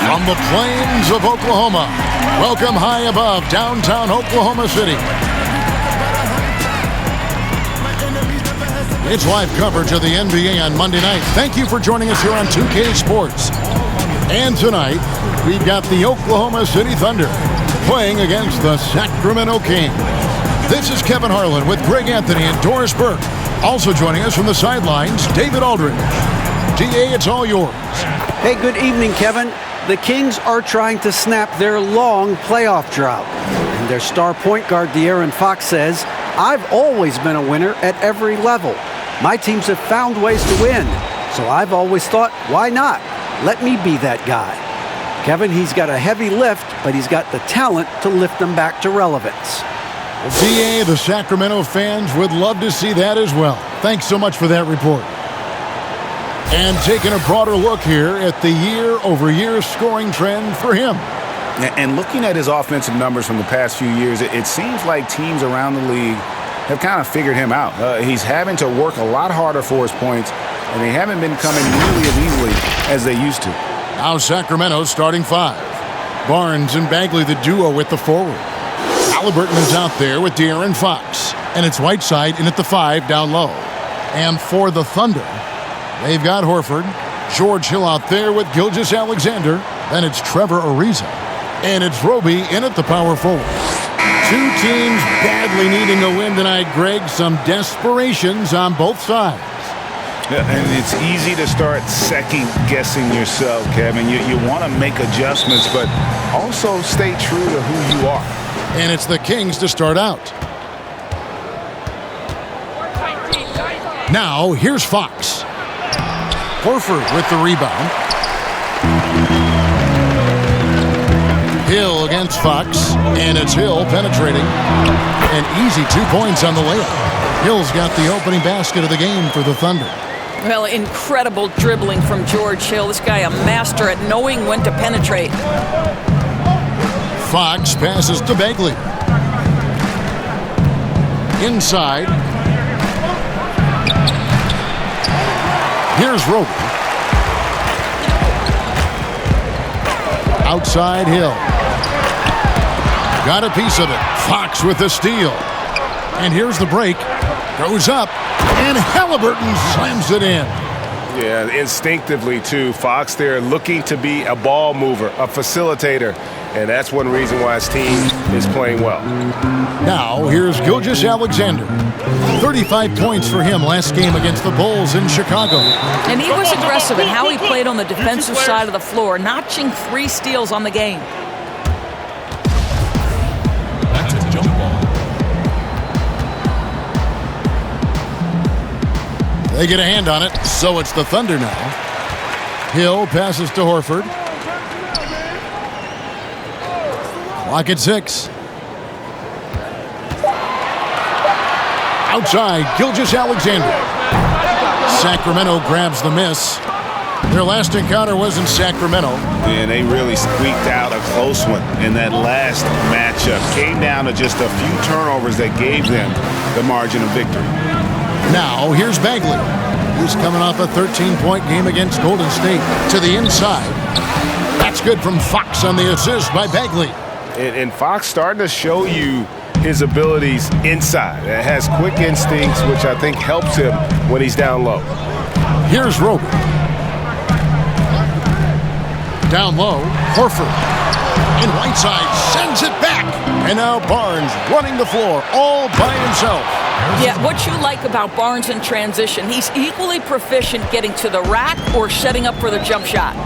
From the plains of Oklahoma, welcome high above downtown Oklahoma City. It's live coverage of the NBA on Monday night. Thank you for joining us here on 2K Sports. And tonight, we've got the Oklahoma City Thunder playing against the Sacramento Kings. This is Kevin Harlan with Greg Anthony and Doris Burke. Also joining us from the sidelines, David Aldridge. DA, it's all yours. Hey, good evening, Kevin. The Kings are trying to snap their long playoff drought. And their star point guard, De'Aaron Fox, says, "I've always been a winner at every level. My teams have found ways to win. So I've always thought, why not? Let me be that guy." Kevin, he's got a heavy lift, but he's got the talent to lift them back to relevance. DA, the Sacramento fans would love to see that as well. Thanks so much for that report. And taking a broader look here at the year-over-year scoring trend for him. And looking at his offensive numbers from the past few years, it seems like teams around the league have kind of figured him out. He's having to work a lot harder for his points, and they haven't been coming nearly as easily as they used to. Now Sacramento's starting five. Barnes and Bagley, the duo with the forward. Halliburton is out there with De'Aaron Fox. And it's Whiteside in at the 5 down low. And for the Thunder, they've got Horford. George Hill out there with Gilgeous-Alexander. Then it's Trevor Ariza. And it's Roby in at the power forward. Two teams badly needing a win tonight, Greg. Some desperations on both sides. And it's easy to start second-guessing yourself, Kevin. You want to make adjustments, but also stay true to who you are. And it's the Kings to start out. Now, here's Fox. Horford with the rebound. Hill against Fox, and it's Hill penetrating. An easy 2 points on the layup. Hill's got the opening basket of the game for the Thunder. Well, incredible dribbling from George Hill. This guy a master at knowing when to penetrate. Fox passes to Bagley. Inside. Here's Roby. Outside Hill. Got a piece of it. Fox with the steal. And here's the break. Goes up. And Halliburton slams it in. Yeah, instinctively, too. Fox there looking to be a ball mover, a facilitator. And that's one reason why his team is playing well. Now, here's Gilgeous-Alexander. 35 points for him last game against the Bulls in Chicago. And he was aggressive in how he played on the defensive side of the floor, notching 3 steals on the game. That's a jump ball. They get a hand on it, so it's the Thunder now. Hill passes to Horford. Clock at 6. Outside, Gilgeous-Alexander. Sacramento grabs the miss. Their last encounter was in Sacramento. And they really squeaked out a close one in that last matchup. Came down to just a few turnovers that gave them the margin of victory. Now, here's Bagley. He's coming off a 13-point game against Golden State. To the inside. That's good from Fox on the assist by Bagley. And Fox starting to show you his abilities inside. It has quick instincts, which I think helps him when he's down low. Here's Roby. Down low, Horford. And Whiteside sends it back. And now Barnes running the floor all by himself. Yeah, what you like about Barnes in transition, he's equally proficient getting to the rack or setting up for the jump shot.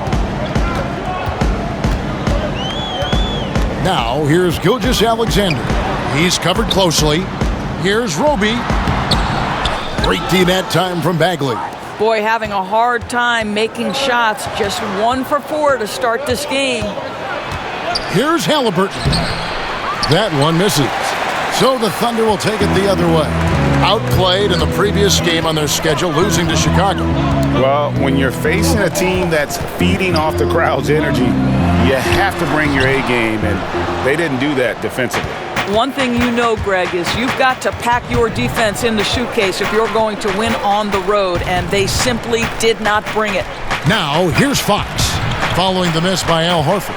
Now, here's Gilgeous-Alexander. He's covered closely. Here's Roby. Great D that time from Bagley. Boy, having a hard time making shots. Just 1 for 4 to start this game. Here's Halliburton. That one misses. So the Thunder will take it the other way. Outplayed in the previous game on their schedule, losing to Chicago. Well, when you're facing a team that's feeding off the crowd's energy, you have to bring your A game, and they didn't do that defensively. One thing you know, Greg, is you've got to pack your defense in the suitcase if you're going to win on the road, and they simply did not bring it. Now, here's Fox. following the miss by Al Horford.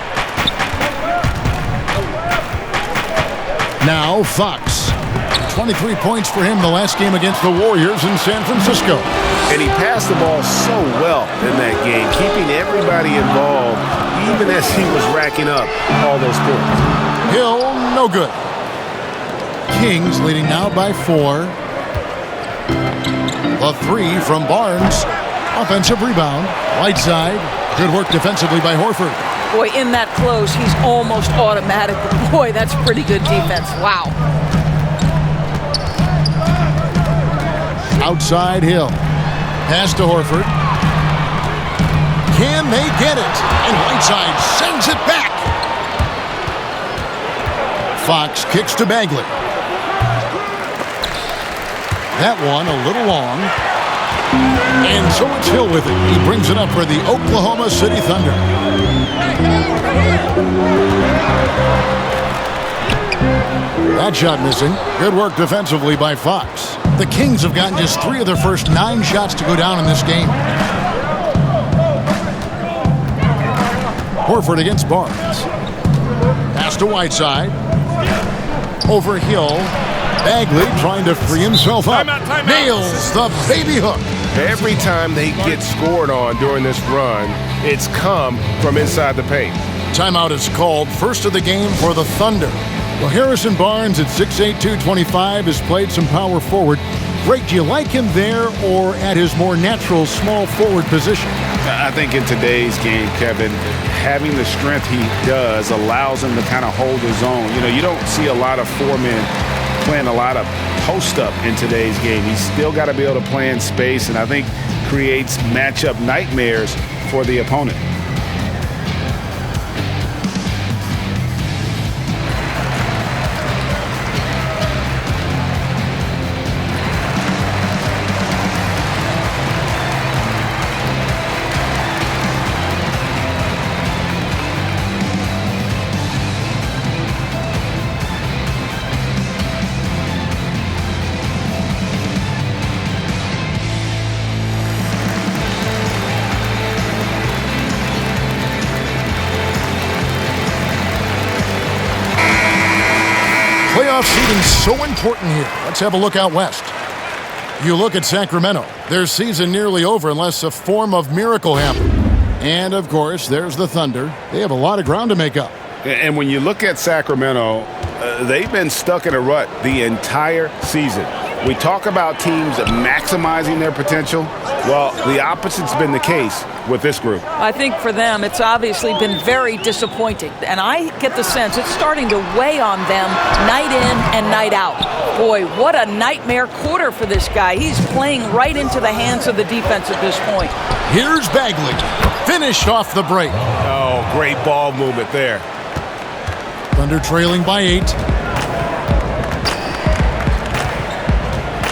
Now Fox. 23 points for him the last game against the Warriors in San Francisco. And he passed the ball so well in that game, keeping everybody involved, even as he was racking up all those points. Hill, no good. Kings leading now by 4. The 3 from Barnes. Offensive rebound. Whiteside. Good work defensively by Horford. Boy, in that close, he's almost automatic. Boy, that's pretty good defense. Wow. Outside Hill. Pass to Horford. Can they get it? And Whiteside sends it back. Fox kicks to Bagley. That one a little long. And so it's Hill with it. He brings it up for the Oklahoma City Thunder. That shot missing. Good work defensively by Fox. The Kings have gotten just 3 of their first 9 shots to go down in this game. Horford against Barnes. Pass to Whiteside. Over Hill. Bagley trying to free himself up. Timeout. Nails the baby hook. Every time they get scored on during this run, it's come from inside the paint. Timeout is called. First of the game for the Thunder. Well, Harrison Barnes at 6'8", 225 has played some power forward. Greg, do you like him there or at his more natural small forward position? I think in today's game, Kevin, having the strength he does allows him to kind of hold his own. You know, you don't see a lot of 4 men playing a lot of post-up in today's game. He's still got to be able to play in space, and I think creates matchup nightmares for the opponent. Playoff seeding so important here. Let's have a look out west. You look at Sacramento. Their season nearly over unless a form of miracle happened. And, of course, there's the Thunder. They have a lot of ground to make up. And when you look at Sacramento, they've been stuck in a rut the entire season. We talk about teams maximizing their potential. Well, the opposite's been the case with this group. I think for them, it's obviously been very disappointing. And I get the sense it's starting to weigh on them night in and night out. Boy, what a nightmare quarter for this guy. He's playing right into the hands of the defense at this point. Here's Bagley. Finished off the break. Oh, great ball movement there. Thunder trailing by 8.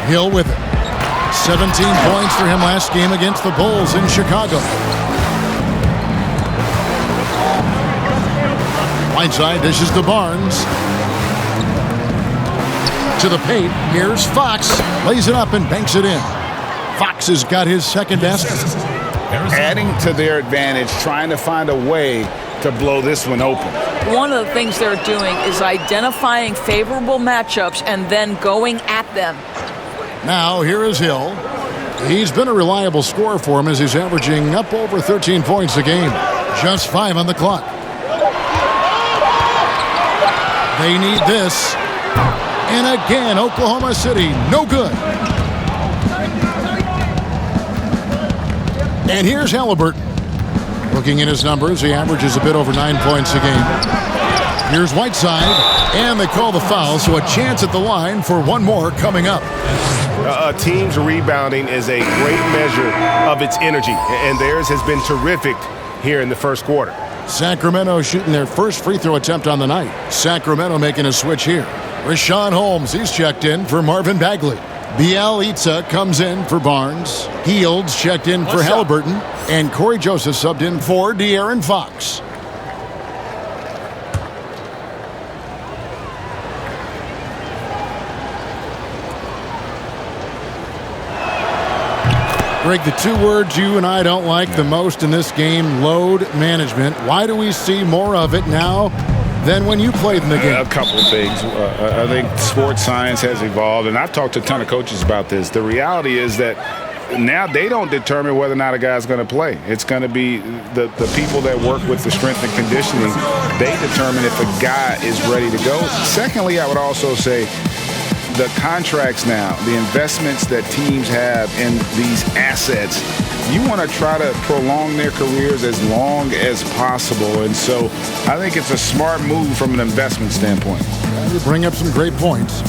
Hill with it. 17 points for him last game against the Bulls in Chicago. Whiteside dishes to Barnes. To the paint. Here's Fox. Lays it up and banks it in. Fox has got his second basket. Adding to their advantage, trying to find a way to blow this one open. One of the things they're doing is identifying favorable matchups and then going at them. Now, here is Hill. He's been a reliable scorer for him as he's averaging up over 13 points a game. Just 5 on the clock. They need this. And again, Oklahoma City, no good. And here's Halliburton. Looking at his numbers, he averages a bit over 9 points a game. Here's Whiteside, and they call the foul, so a chance at the line for one more coming up. A team's rebounding is a great measure of its energy, and theirs has been terrific here in the first quarter. Sacramento shooting their first free throw attempt on the night. Sacramento making a switch here. Rashawn Holmes, he's checked in for Marvin Bagley. Bielitsa comes in for Barnes. Fields checked in for Halliburton. And Corey Joseph subbed in for De'Aaron Fox. Greg, the two words you and I don't like the most in this game, load management. Why do we see more of it now than when you played in the game? A couple of things. I think sports science has evolved, and I've talked to a ton of coaches about this. The reality is that now they don't determine whether or not a guy's going to play. It's going to be the people that work with the strength and conditioning. They determine if a guy is ready to go. Secondly, I would also say the contracts now, the investments that teams have in these assets, you want to try to prolong their careers as long as possible. And so I think it's a smart move from an investment standpoint. You bring up some great points.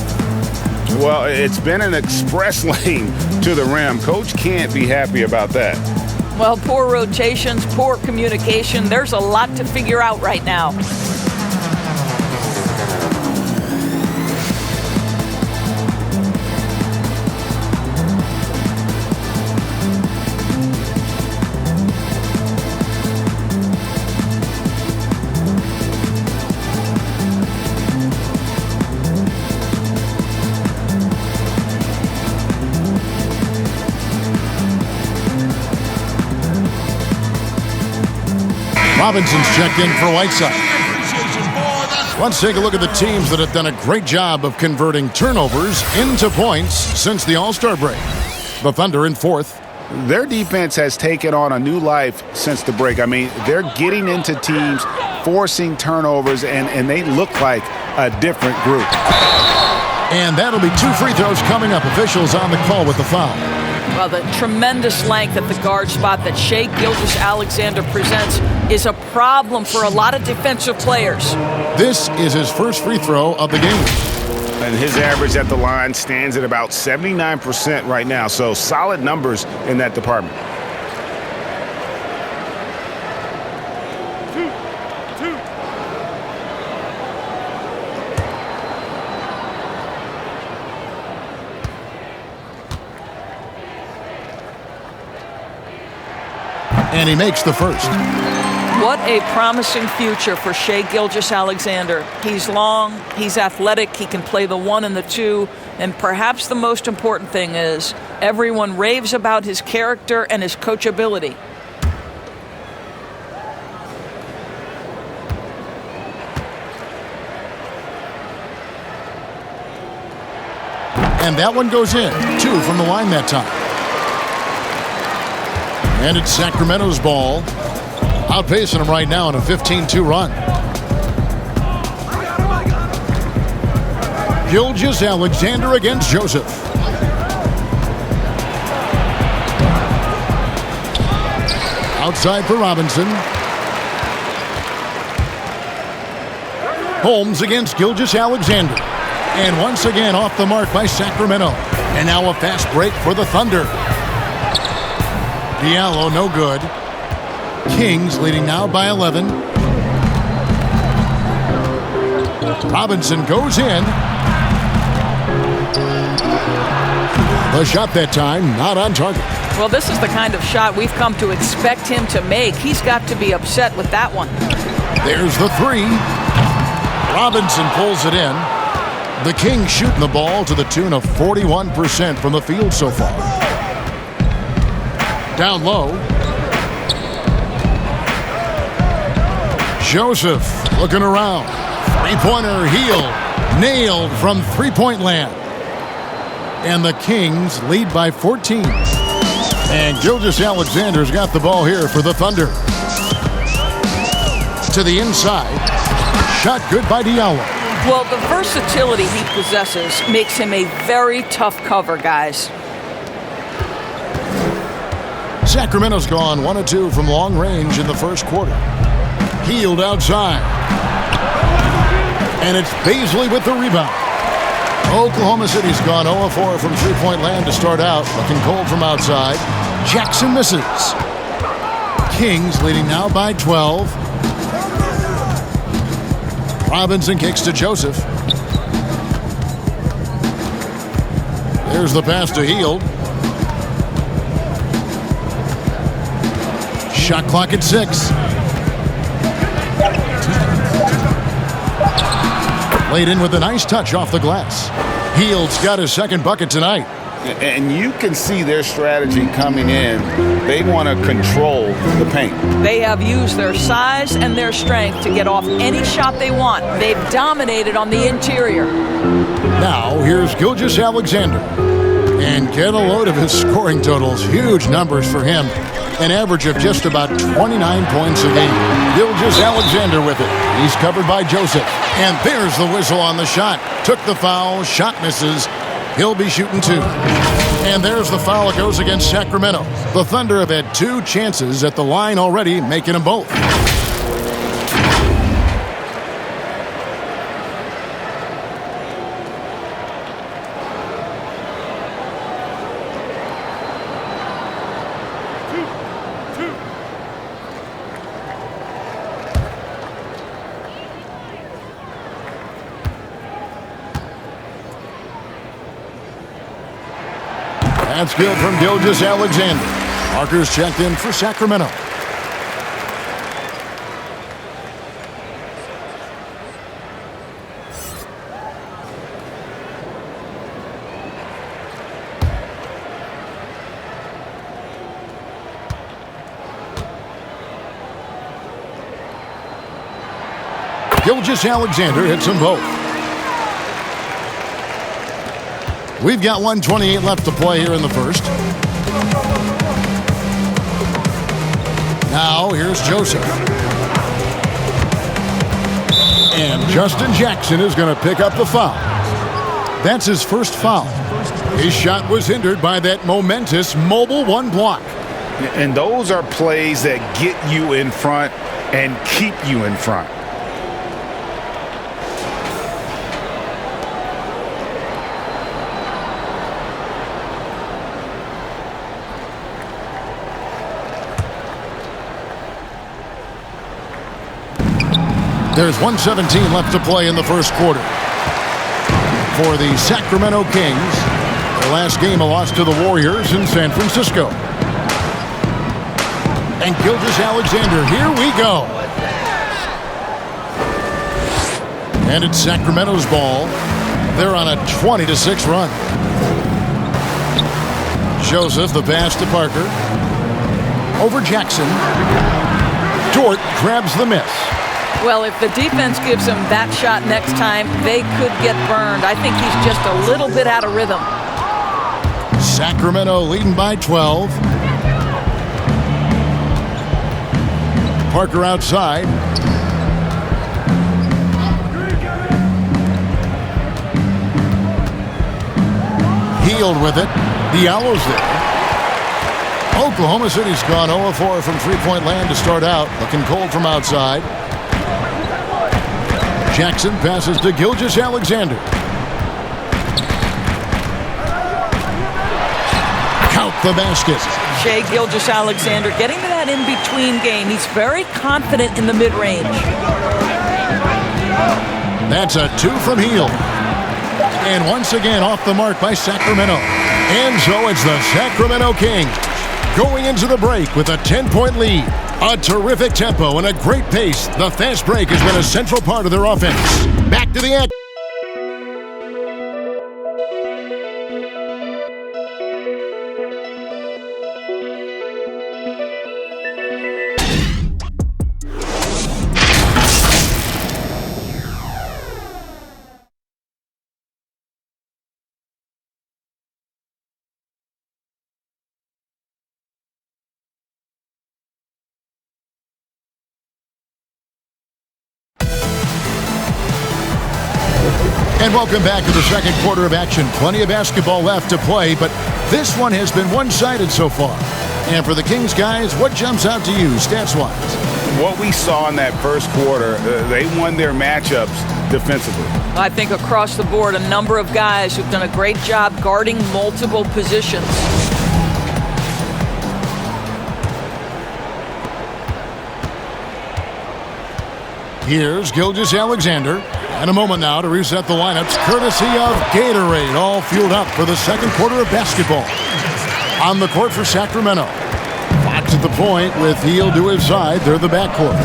Well, it's been an express lane to the rim. Coach can't be happy about that. Well, poor rotations, poor communication. There's a lot to figure out right now. Robinson's checked in for Whiteside. Let's take a look at the teams that have done a great job of converting turnovers into points since the All-Star break. The Thunder in fourth. Their defense has taken on a new life since the break. I mean, they're getting into teams, forcing turnovers, and they look like a different group. And that'll be 2 free throws coming up. Officials on the call with the foul. Well, the tremendous length at the guard spot that Shai Gilgeous-Alexander presents is a problem for a lot of defensive players. This is his first free throw of the game. And his average at the line stands at about 79% right now, so solid numbers in that department. And he makes the first. What a promising future for Shai Gilgeous-Alexander. He's long, he's athletic, he can play the 1 and the 2, and perhaps the most important thing is everyone raves about his character and his coachability. And that one goes in. 2 from the line that time. And it's Sacramento's ball. Outpacing them right now in a 15-2 run. Gilgeous-Alexander against Joseph. Outside for Robinson. Holmes against Gilgeous-Alexander. And once again off the mark by Sacramento. And now a fast break for the Thunder. Diallo, no good. Kings leading now by 11. Robinson goes in. The shot that time, not on target. Well, this is the kind of shot we've come to expect him to make. He's got to be upset with that one. There's the 3. Robinson pulls it in. The Kings shooting the ball to the tune of 41% from the field so far. Down low. Joseph looking around. Three-pointer, Hield, nailed from three-point land. And the Kings lead by 14. And Gilgeous-Alexander's got the ball here for the Thunder. To the inside. Shot good by Diallo. Well, the versatility he possesses makes him a very tough cover, guys. Sacramento's gone 1 of 2 from long range in the first quarter. Hield outside. And it's Beasley with the rebound. Oklahoma City's gone 0 of 4 from three-point land to start out. Looking cold from outside. Jackson misses. Kings leading now by 12. Robinson kicks to Joseph. There's the pass to Hield. Shot clock at 6. Laid in with a nice touch off the glass. Hield's got his second bucket tonight. And you can see their strategy coming in. They want to control the paint. They have used their size and their strength to get off any shot they want. They've dominated on the interior. Now, here's Gilgeous-Alexander. And get a load of his scoring totals. Huge numbers for him. An average of just about 29 points a game. Gilgeous-Alexander with it. He's covered by Joseph. And there's the whistle on the shot. Took the foul. Shot misses. He'll be shooting 2. And there's the foul that goes against Sacramento. The Thunder have had 2 chances at the line already, making them both. That's good from Gilgeous-Alexander. Markers checked in for Sacramento. Gilgeous-Alexander hits them both. We've got 1:28 left to play here in the first. Now, here's Joseph. And Justin Jackson is going to pick up the foul. That's his first foul. His shot was hindered by that momentous mobile 1 block. And those are plays that get you in front and keep you in front. There's 1:17 left to play in the first quarter. For the Sacramento Kings, their last game a loss to the Warriors in San Francisco. And Gilgeous-Alexander, here we go. And it's Sacramento's ball. They're on a 20-6 run. Joseph, the pass to Parker. Over Jackson. Dort grabs the miss. Well, if the defense gives him that shot next time, they could get burned. I think he's just a little bit out of rhythm. Sacramento leading by 12. Parker outside. Healed with it. Diallo's there. Oklahoma City's gone 0-4 from three-point land to start out. Looking cold from outside. Jackson passes to Gilgeous-Alexander. Count the basket. Shai Gilgeous-Alexander getting to that in-between game. He's very confident in the mid-range. That's a 2 from Hield. And once again off the mark by Sacramento. And so it's the Sacramento Kings going into the break with a 10-point lead. A terrific tempo and a great pace. The fast break has been a central part of their offense. Back to the action. And welcome back to the second quarter of action. Plenty of basketball left to play, but this one has been one-sided so far. And for the Kings guys, what jumps out to you stats-wise? What we saw in that first quarter, they won their matchups defensively. I think across the board, a number of guys who've done a great job guarding multiple positions. Here's Gilgeous-Alexander. And a moment now to reset the lineups, courtesy of Gatorade, all fueled up for the second quarter of basketball. On the court for Sacramento. Fox at the point with Hield to his side. They're the backcourt.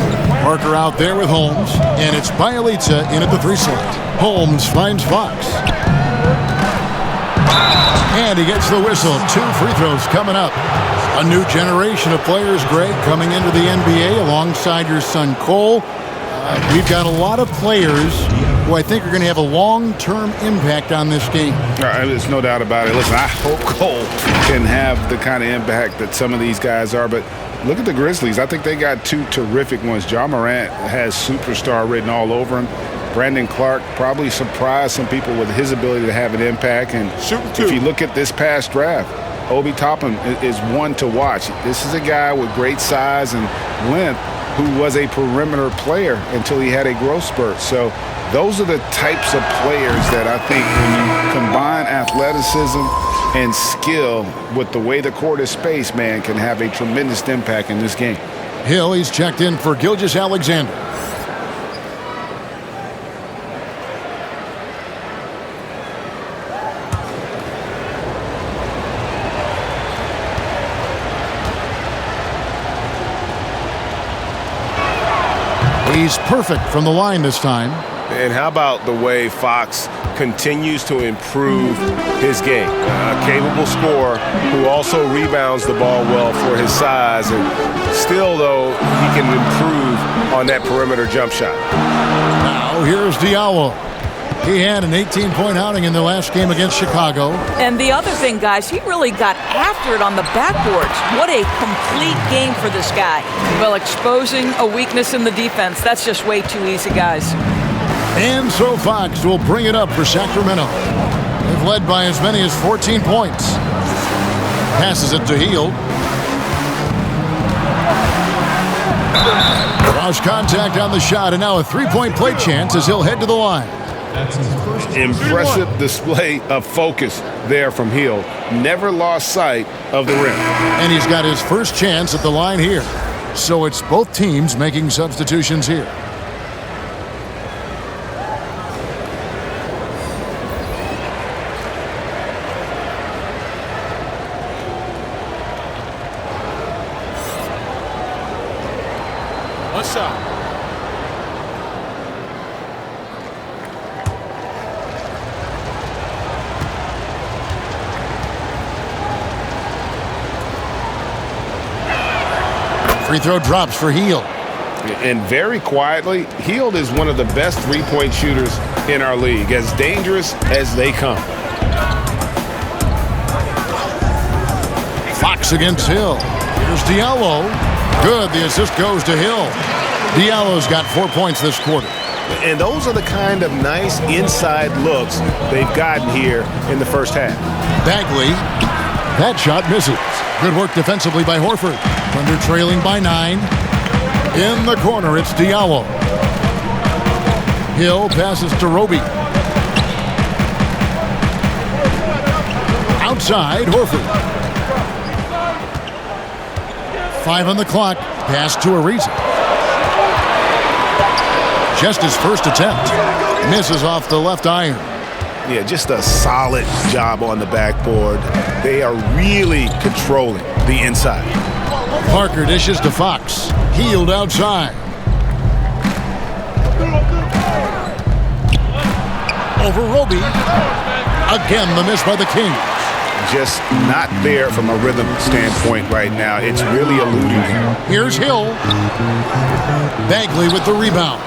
Parker out there with Holmes. And it's Bielitsa in at the 3 slot. Holmes finds Fox. And he gets the whistle. 2 free throws coming up. A new generation of players, Greg, coming into the NBA alongside your son Cole. We've got a lot of players who I think are going to have a long-term impact on this game. There's no doubt about it. Listen, I hope Cole can have the kind of impact that some of these guys are, but look at the Grizzlies. I think they got 2 terrific ones. Ja Morant has superstar written all over him. Brandon Clark probably surprised some people with his ability to have an impact. And if you look at this past draft, Obi Toppin is one to watch. This is a guy with great size and length who was a perimeter player until he had a growth spurt. So those are the types of players that I think when you combine athleticism and skill with the way the court is spaced, man, can have a tremendous impact in this game. Hill, he's checked in for Gilgeous-Alexander. He's perfect from the line this time. And how about the way Fox continues to improve his game? A capable scorer who also rebounds the ball well for his size. And still, though, he can improve on that perimeter jump shot. Now here's Diallo. He had an 18-point outing in the last game against Chicago. And the other thing, guys, he really got after it on the backboards. What a complete game for this guy. Well, exposing a weakness in the defense, that's just way too easy, guys. And so Fox will bring it up for Sacramento. They've led by as many as 14 points. Passes it to Hield. Cross contact on the shot, and now a 3-point play chance as he'll head to the line. Impressive display of focus there from Hill. Never lost sight of the rim. And he's got his first chance at the line here. So it's both teams making substitutions here. What's up? Free throw drops for Hield. And very quietly, Hield is one of the best three-point shooters in our league, as dangerous as they come. Fox against Hill. Here's Diallo. Good. The assist goes to Hill. Diallo's got 4 points this quarter. And those are the kind of nice inside looks they've gotten here in the first half. Bagley. That shot misses. Good work defensively by Horford. Thunder trailing by 9. In the corner, it's Diallo. Hill passes to Roby. Outside, Horford. 5 on the clock. Pass to Ariza. Just his first attempt. Misses off the left iron. Yeah, just a solid job on the backboard. They are really controlling the inside. Parker dishes to Fox. Hield outside. Over Roby. Again, the miss by the Kings. Just not there from a rhythm standpoint right now. It's really eluding him. Here's Hill. Bagley with the rebound.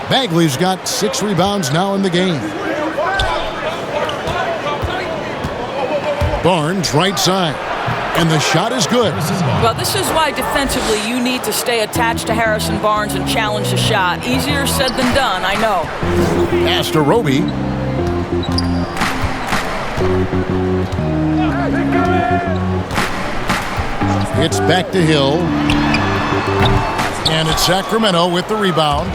Bagley's got 6 rebounds now in the game. Barnes right side. And the shot is good. Well, this is why defensively you need to stay attached to Harrison Barnes and challenge the shot. Easier said than done, I know. Pass to Roby. It's back to Hill. And it's Sacramento with the rebound.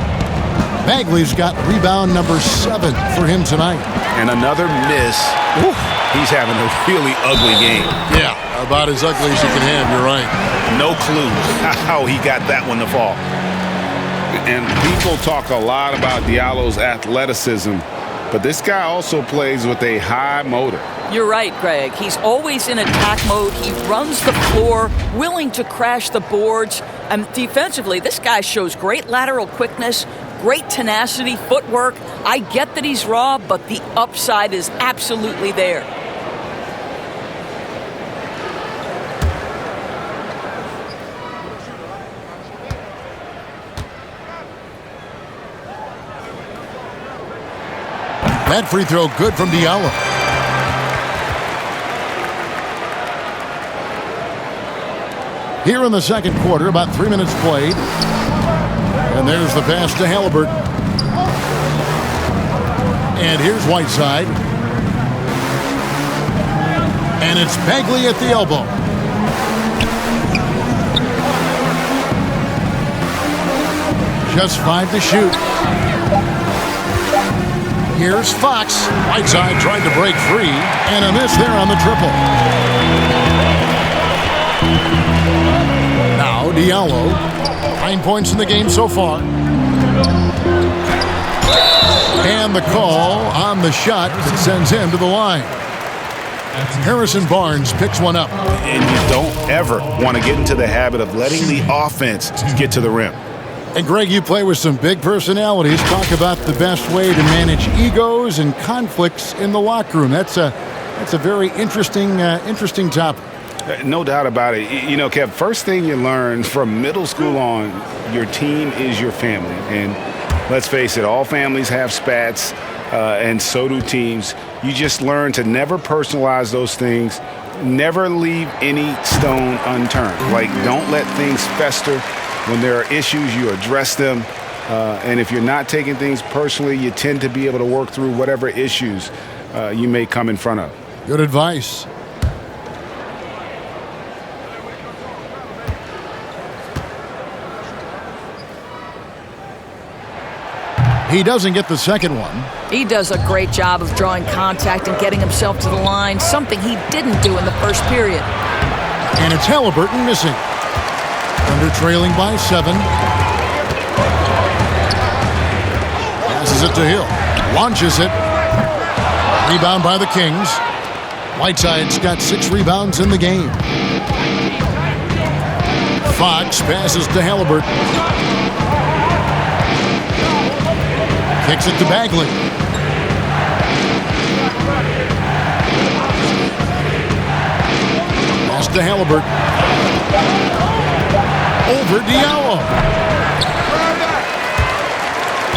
Bagley's got rebound number 7 for him tonight. And another miss. Oof. He's having a really ugly game. Yeah, about as ugly as you can have, you're right. No clue how he got that one to fall. And people talk a lot about Diallo's athleticism, but this guy also plays with a high motor. You're right, Greg. He's always in attack mode. He runs the floor, willing to crash the boards. And defensively, this guy shows great lateral quickness, great tenacity, footwork. I get that he's raw, but the upside is absolutely there. That free throw good from Diallo. Here in the second quarter, about 3 minutes played. And there's the pass to Halliburton. And here's Whiteside. And it's Bagley at the elbow. Just 5 to shoot. Here's Fox. Whiteside trying to break free. And a miss there on the triple. Now Diallo. 9 points in the game so far. And the call on the shot sends him to the line. Harrison Barnes picks one up. And you don't ever want to get into the habit of letting the offense get to the rim. And Greg, you play with some big personalities. Talk about the best way to manage egos and conflicts in the locker room. That's a very interesting topic. No doubt about it. You know, Kev, first thing you learn from middle school on, your team is your family. And let's face it, all families have spats, and so do teams. You just learn to never personalize those things. Never leave any stone unturned. Like, don't let things fester. When there are issues, you address them. And if you're not taking things personally, you tend to be able to work through whatever issues you may come in front of. Good advice. He doesn't get the second one. He does a great job of drawing contact and getting himself to the line, something he didn't do in the first period. And it's Halliburton missing. Thunder trailing by 7. Passes it to Hill. Launches it. Rebound by the Kings. Whiteside's got 6 rebounds in the game. Fox passes to Halliburton. Kicks it to Bagley. Pass to Halliburton. Over Diallo.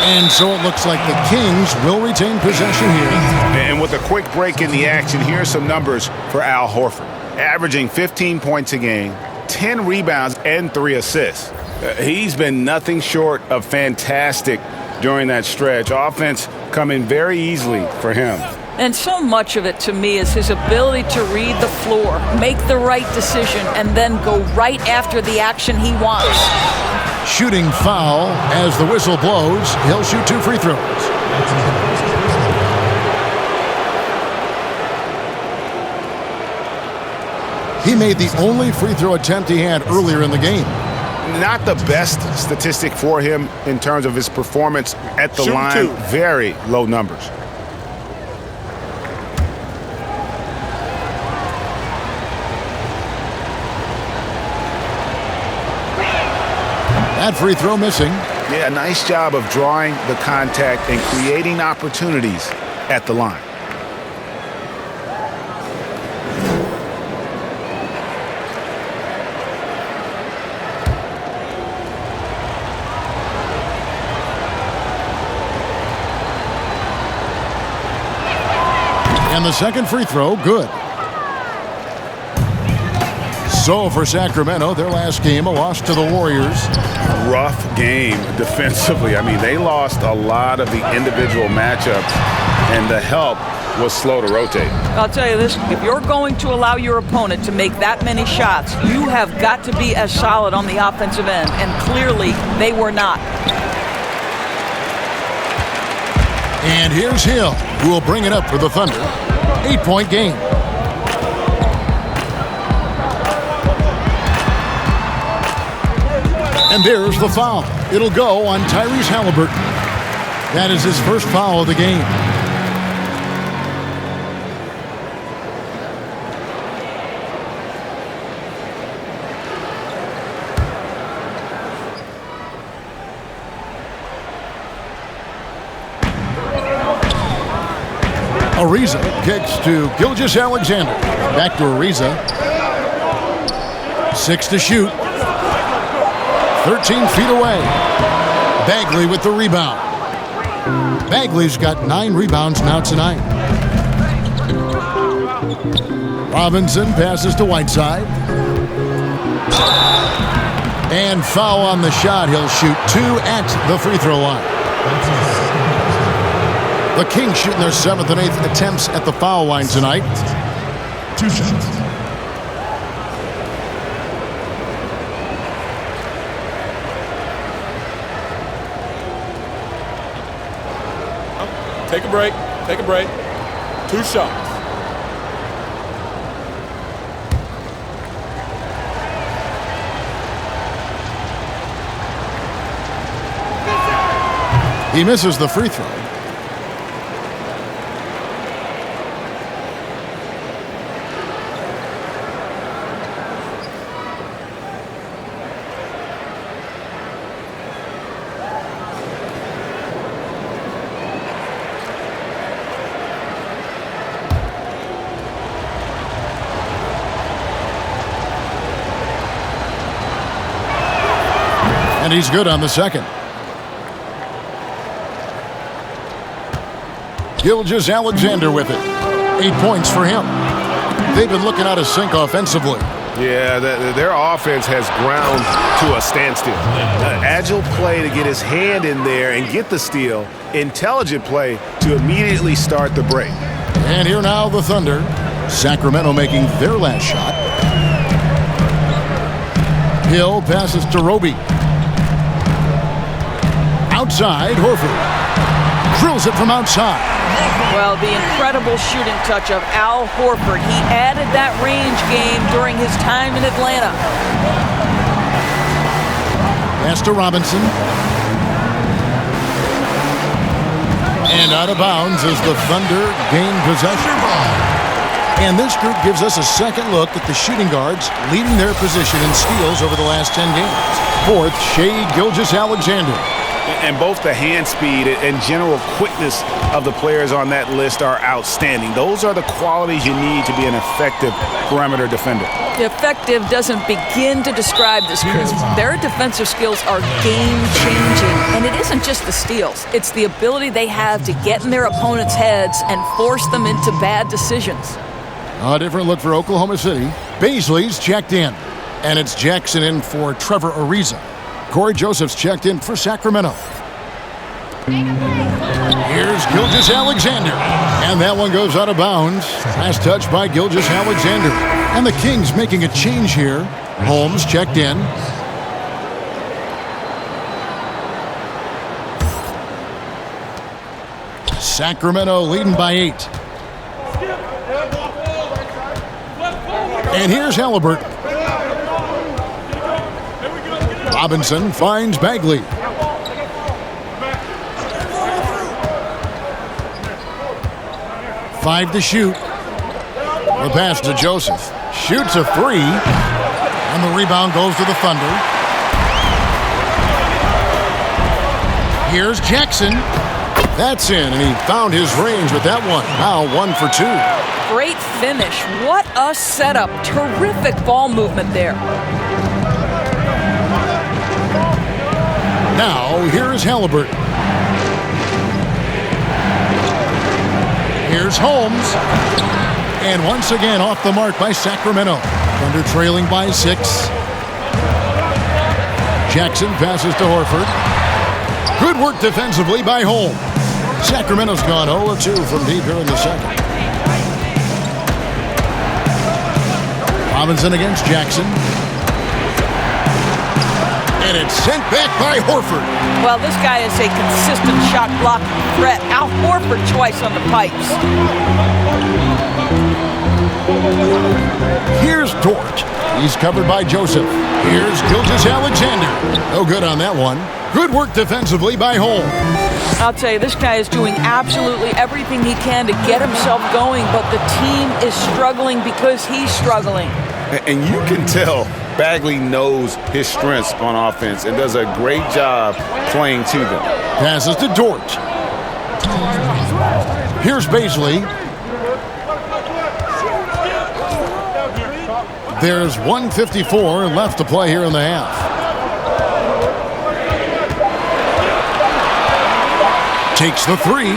And so it looks like the Kings will retain possession here. And with a quick break in the action, here's some numbers for Al Horford. Averaging 15 points a game, 10 rebounds, and 3 assists. He's been nothing short of fantastic during that stretch. Offense coming very easily for him. And so much of it to me is his ability to read the floor, make the right decision, and then go right after the action he wants. Shooting foul as the whistle blows. He'll shoot 2 free throws. He made the only free throw attempt he had earlier in the game. Not the best statistic for him in terms of his performance at the line. Very low numbers. That free throw missing. Yeah, nice job of drawing the contact and creating opportunities at the line. And the second free throw, good. So for Sacramento, their last game, a loss to the Warriors. Rough game defensively. I mean, they lost a lot of the individual matchups, and the help was slow to rotate. I'll tell you this, if you're going to allow your opponent to make that many shots, you have got to be as solid on the offensive end, and clearly they were not. And here's Hill, who will bring it up for the Thunder. 8-point game. And there's the foul. It'll go on Tyrese Halliburton. That is his first foul of the game. Ariza kicks to Gilgeous-Alexander. Back to Ariza. 6 to shoot. 13 feet away. Bagley with the rebound. Bagley's got 9 rebounds now tonight. Robinson passes to Whiteside. And foul on the shot. He'll shoot 2 at the free throw line. The Kings shooting their 7th and 8th attempts at the foul line tonight. 2 shots. Take a break. Take a break. 2 shots. He misses the free throw. And he's good on the second. Gilgeous-Alexander with it. 8 points for him. They've been looking out of sync offensively. Yeah, their offense has ground to a standstill. Agile play to get his hand in there and get the steal. Intelligent play to immediately start the break. And here now the Thunder. Sacramento making their last shot. Hill passes to Roby. Outside, Horford. Drills it from outside. Well, the incredible shooting touch of Al Horford. He added that range game during his time in Atlanta. Pass to Robinson. And out of bounds as the Thunder gain possession. And this group gives us a second look at the shooting guards leading their position in steals over the last 10 games. Fourth, Shai Gilgeous-Alexander. And both the hand speed and general quickness of the players on that list are outstanding. Those are the qualities you need to be an effective perimeter defender. Effective doesn't begin to describe this group. Their defensive skills are game-changing. And it isn't just the steals. It's the ability they have to get in their opponents' heads and force them into bad decisions. A different look for Oklahoma City. Baisley's checked in. And it's Jackson in for Trevor Ariza. Corey Joseph's checked in for Sacramento. Here's Gilgeous-Alexander. And that one goes out of bounds. Last touch by Gilgeous-Alexander. And the Kings making a change here. Holmes checked in. Sacramento leading by 8. And here's Halliburton. Robinson finds Bagley. Five to shoot. The pass to Joseph. Shoots a 3. And the rebound goes to the Thunder. Here's Jackson. That's in, and he found his range with that one. Now 1 for 2. Great finish. What a setup. Terrific ball movement there. Now, here is Halliburton. Here's Holmes. And once again, off the mark by Sacramento. Thunder trailing by 6. Jackson passes to Horford. Good work defensively by Holmes. Sacramento's gone 0 of 2 from deep here in the second. Robinson against Jackson. And it's sent back by Horford. Well, this guy is a consistent shot blocking threat. Al Horford twice on the pipes. Here's Dort. He's covered by Joseph. Here's Gilgeous-Alexander. No good on that one. Good work defensively by Holmes. I'll tell you, this guy is doing absolutely everything he can to get himself going, but the team is struggling because he's struggling. And you can tell Bagley knows his strengths on offense and does a great job playing to them. Passes to Dort. Here's Baisley. There's 1:54 left to play here in the half. Takes the three.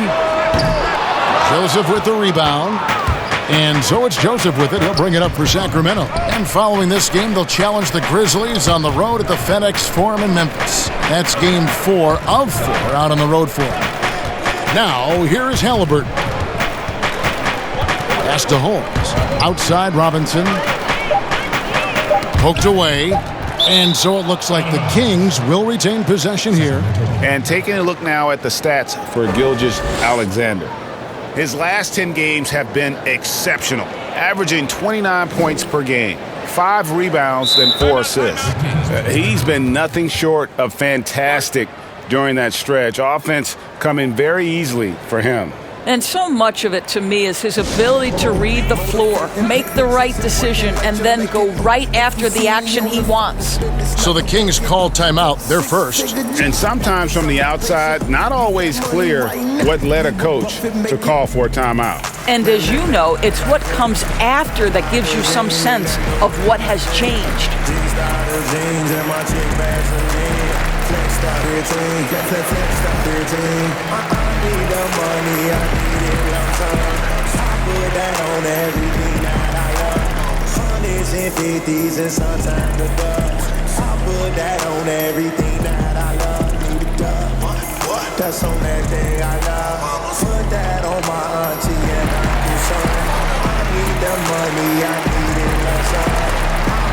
Joseph with the rebound. And so it's Joseph with it. He'll bring it up for Sacramento. And following this game, they'll challenge the Grizzlies on the road at the FedEx Forum in Memphis. That's game 4 of 4 out on the road for them. Now, here is Halliburton. Pass to Holmes. Outside Robinson. Poked away. And so it looks like the Kings will retain possession here. And taking a look now at the stats for Gilgeous-Alexander. His last 10 games have been exceptional, averaging 29 points per game, 5 rebounds, and 4 assists. He's been nothing short of fantastic during that stretch. Offense coming very easily for him. And so much of it, to me, is his ability to read the floor, make the right decision, and then go right after the action he wants. So the Kings call timeout. They're first. And sometimes from the outside, not always clear what led a coach to call for a timeout. And as you know, it's what comes after that gives you some sense of what has changed. That's on that thing I love. Put that on my auntie and I do so. I need the money, I need it less of.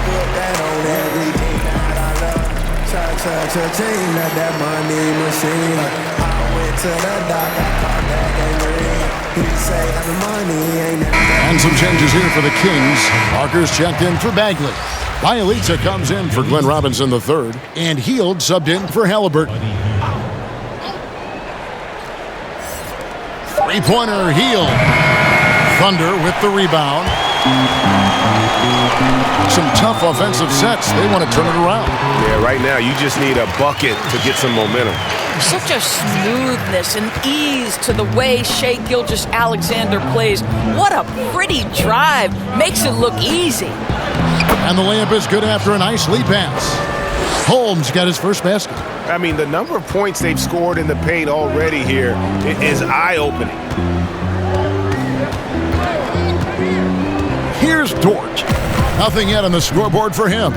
Put that on everything that I love. Cha-cha-cha-ching, that money machine. I went to the doc, I caught that gangrene. He say the money ain't that. And some changes here for the Kings. Parker's checked in for Bagley. Bielitsa comes in for Glenn Robinson III. And Hield subbed in for Halliburton. Three-pointer, Hield. Thunder with the rebound. Some tough offensive sets. They want to turn it around. Yeah, right now you just need a bucket to get some momentum. Such a smoothness and ease to the way Shai Gilgeous-Alexander plays. What a pretty drive. Makes it look easy. And the layup is good after a nice lead pass. Holmes got his first basket. I mean, the number of points they've scored in the paint already here is eye-opening. Here's Dort. Nothing yet on the scoreboard for him.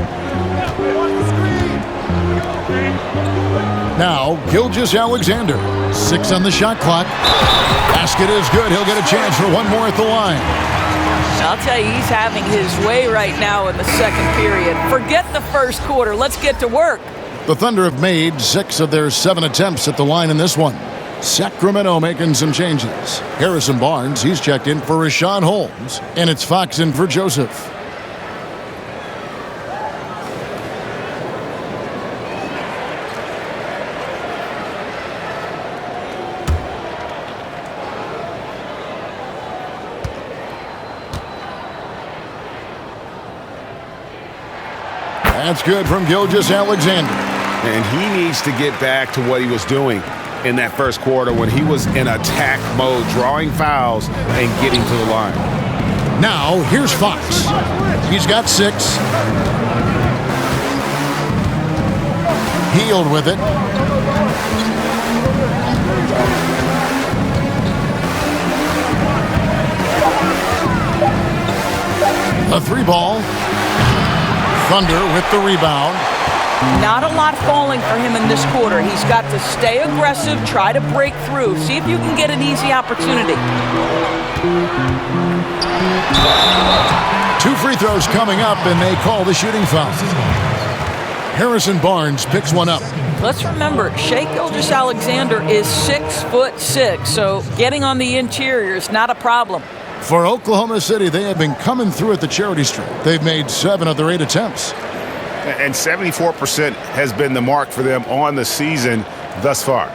Now, Gilgeous-Alexander. 6 on the shot clock. Basket is good. He'll get a chance for one more at the line. I'll tell you, he's having his way right now in the second period. Forget the first quarter. Let's get to work. The Thunder have made 6 of their 7 attempts at the line in this one. Sacramento making some changes. Harrison Barnes, he's checked in for Rashawn Holmes. And it's Fox in for Joseph. That's good from Gilgeous-Alexander. And he needs to get back to what he was doing in that first quarter when he was in attack mode, drawing fouls and getting to the line. Now, here's Fox. He's got 6. Hield with it. A 3-ball. Thunder with the rebound. Not a lot falling for him in this quarter. He's got to stay aggressive, try to break through, see if you can get an easy opportunity. 2 free throws coming up, and they call the shooting foul. Harrison Barnes picks one up. Let's remember, Shai Gilgeous-Alexander is 6'6", so getting on the interior is not a problem. For Oklahoma City, they have been coming through at the charity stripe. They've made 7 of their 8 attempts. And 74% has been the mark for them on the season thus far.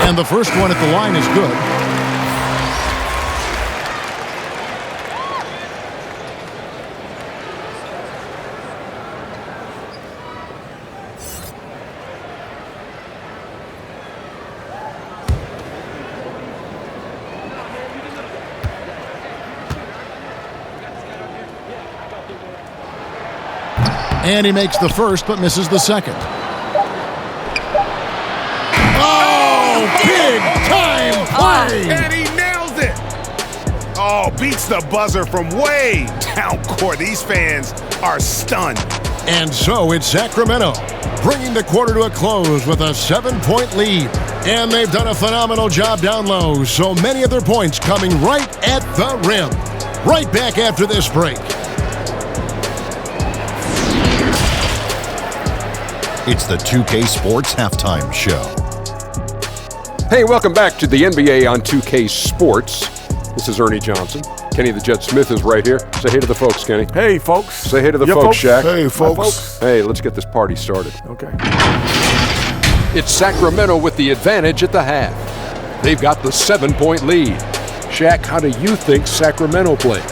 And the first one at the line is good. And he makes the first but misses the second. Oh, big time play! And he nails it. Oh, beats the buzzer from way down court. These fans are stunned. And so it's Sacramento, bringing the quarter to a close with a 7-point lead. And they've done a phenomenal job down low, so many of their points coming right at the rim. Right back after this break. It's the 2K Sports Halftime Show. Hey, welcome back to the NBA on 2K Sports. This is Ernie Johnson. Kenny the Jet Smith is right here. Say hey to the folks, Kenny. Hey, folks. Say hey to the folks, Shaq. Hey, folks. Hey, let's get this party started. Okay. It's Sacramento with the advantage at the half. They've got the 7-point lead. Shaq, how do you think Sacramento played?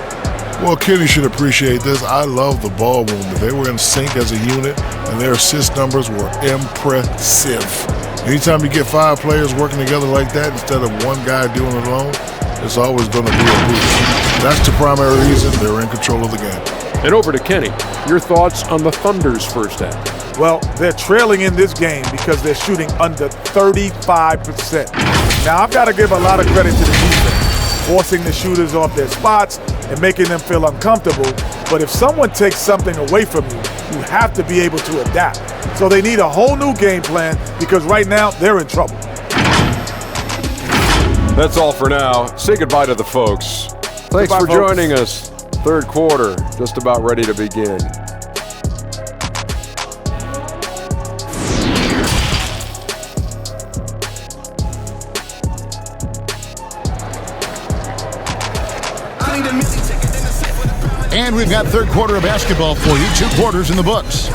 Well, Kenny should appreciate this. I love the ball movement. They were in sync as a unit, and their assist numbers were impressive. Anytime you get 5 players working together like that instead of one guy doing it alone, it's always going to be a boost. That's the primary reason they're in control of the game. And over to Kenny. Your thoughts on the Thunder's first half? Well, they're trailing in this game because they're shooting under 35%. Now, I've got to give a lot of credit to the defense, forcing the shooters off their spots and making them feel uncomfortable. But if someone takes something away from you, you have to be able to adapt. So they need a whole new game plan because right now they're in trouble. That's all for now. Say goodbye to the folks. Thanks for joining us. Third quarter, just about ready to begin. And we've got third quarter of basketball for you. 2 quarters in the books.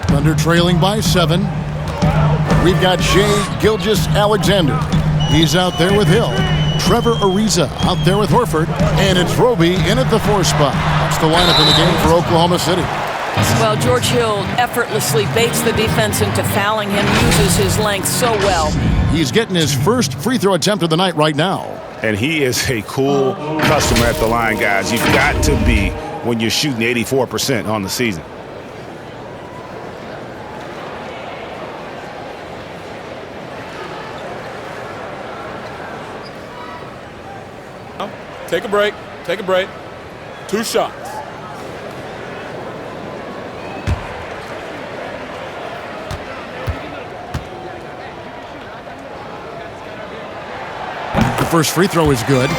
Thunder trailing by 7. We've got Shai Gilgeous-Alexander. He's out there with Hill. Trevor Ariza out there with Horford. And it's Roby in at the 4 spot. That's the lineup in the game for Oklahoma City. Well, George Hill effortlessly baits the defense into fouling him, uses his length so well. He's getting his first free throw attempt of the night right now. And he is a cool customer at the line, guys. You've got to be when you're shooting 84% on the season. Take a break. Take a break. 2 shots. The first free throw is good.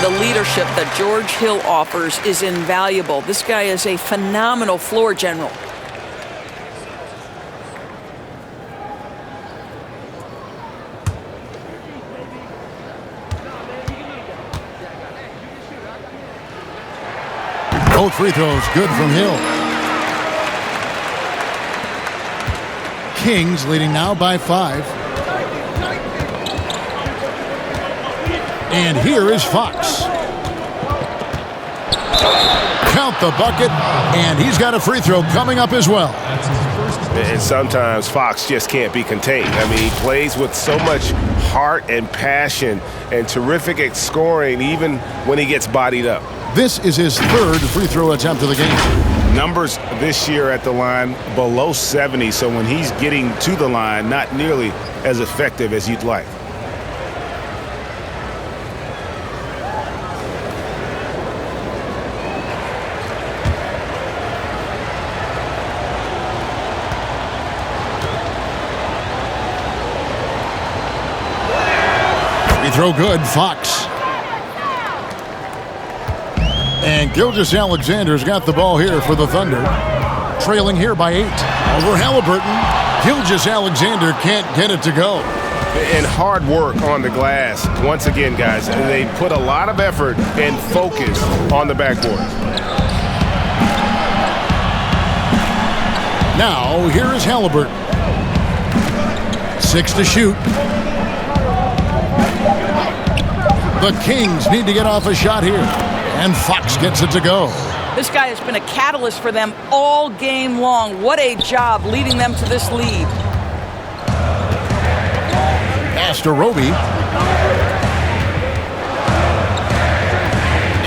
The leadership that George Hill offers is invaluable. This guy is a phenomenal floor general. Both free throws good from Hill. Kings leading now by 5. And here is Fox. Count the bucket, and he's got a free throw coming up as well. And sometimes Fox just can't be contained. I mean, he plays with so much heart and passion and terrific at scoring even when he gets bodied up. This is his 3rd free throw attempt of the game. Numbers this year at the line below 70, so when he's getting to the line, not nearly as effective as you'd like. Free throw good, Fox. And Gilgeous-Alexander's got the ball here for the Thunder. Trailing here by 8. Over Halliburton. Gilgeous-Alexander can't get it to go. And hard work on the glass. Once again, guys, they put a lot of effort and focus on the backboard. Now, here is Halliburton. 6 to shoot. The Kings need to get off a shot here. And Fox gets it to go. This guy has been a catalyst for them all game long. What a job leading them to this lead. Pass to Roby.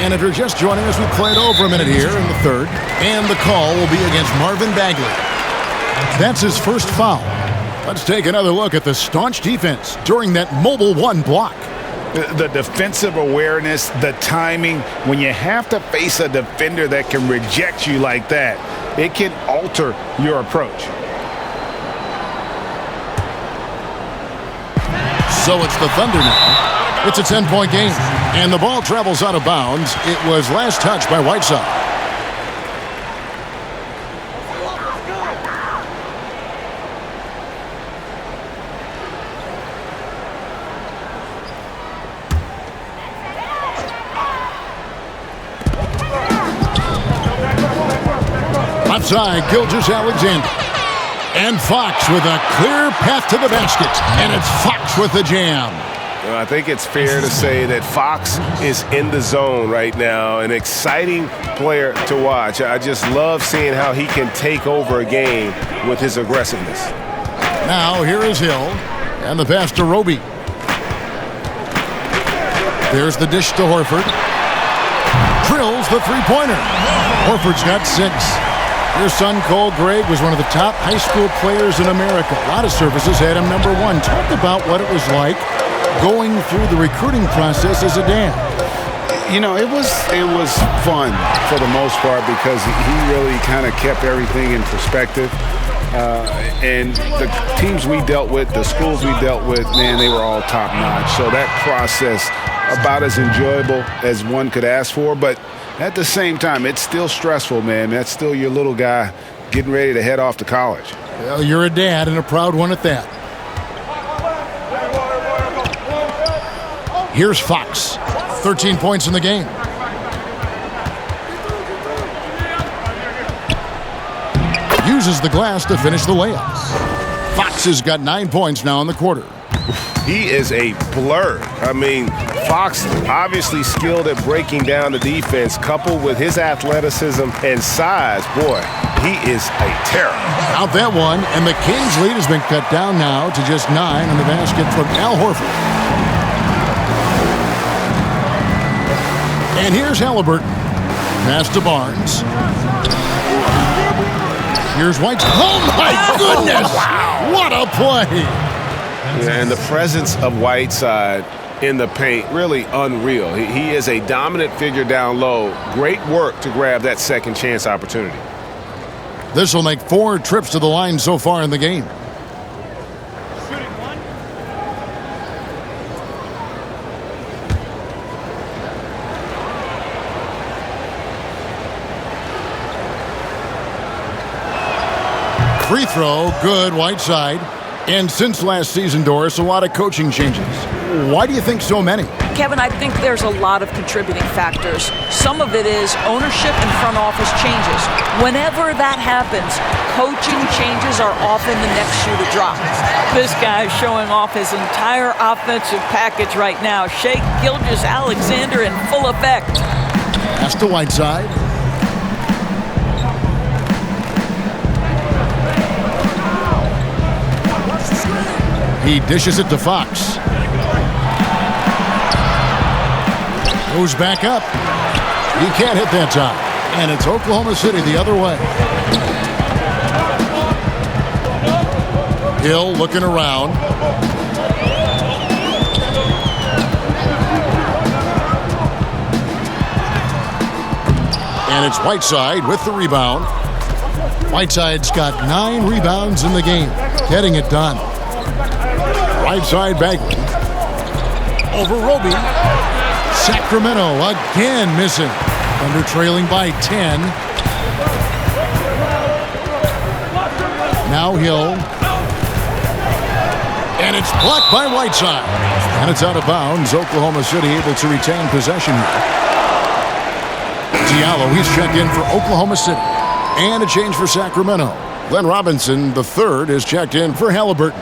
And if you're just joining us, we played over a minute here in the third. And the call will be against Marvin Bagley. That's his first foul. Let's take another look at the staunch defense during that mobile one block. The defensive awareness, the timing, when you have to face a defender that can reject you like that, it can alter your approach. So it's the Thunder now. It's a 10-point game, and the ball travels out of bounds. It was last touched by Whiteside. Left side, Gilgeous-Alexander. And Fox with a clear path to the basket. And it's Fox with the jam. Well, I think it's fair to say that Fox is in the zone right now, an exciting player to watch. I just love seeing how he can take over a game with his aggressiveness. Now here is Hill, and the pass to Roby. There's the dish to Horford. Drills the three-pointer. Horford's got 6. Your son, Cole Gregg, was one of the top high school players in America. A lot of services had him number 1. Talk about what it was like going through the recruiting process as a dad. You know, it was fun for the most part because he really kind of kept everything in perspective. And the teams we dealt with, the schools we dealt with, man, they were all top-notch. So that process, about as enjoyable as one could ask for. But at the same time, it's still stressful, man. That's still your little guy getting ready to head off to college. Well, you're a dad and a proud one at that. Here's Fox. 13 points in the game. Uses the glass to finish the layup. Fox has got 9 points now in the quarter. He is a blur. I mean, Fox obviously skilled at breaking down the defense, coupled with his athleticism and size. Boy, he is a terror. Out that one, and the Kings' lead has been cut down now to just 9 on the basket from Al Horford. And here's Halliburton. Pass to Barnes. Here's White. Oh, my goodness! Wow. What a play! Yeah, and the presence of Whiteside in the paint, really unreal. He is a dominant figure down low. Great work to grab that second chance opportunity. This will make 4 trips to the line so far in the game. Free throw, good, Whiteside. And since last season, Doris, a lot of coaching changes. Why do you think so many? Kevin, I think there's a lot of contributing factors. Some of it is ownership and front office changes. Whenever that happens, coaching changes are often the next shoe to drop. This guy is showing off his entire offensive package right now. Shea Gilgeous-Alexander in full effect. Pass to Whiteside. He dishes it to Fox. Goes back up. He can't hit that time. And it's Oklahoma City the other way. Hill looking around. And it's Whiteside with the rebound. Whiteside's got 9 rebounds in the game. Getting it done. Right side Bagley. Over Roby. Sacramento again missing. Thunder trailing by 10. Now Hill. And it's blocked by Whiteside. And it's out of bounds. Oklahoma City able to retain possession here. Diallo, he's checked in for Oklahoma City. And a change for Sacramento. Glenn Robinson, the third, is checked in for Halliburton.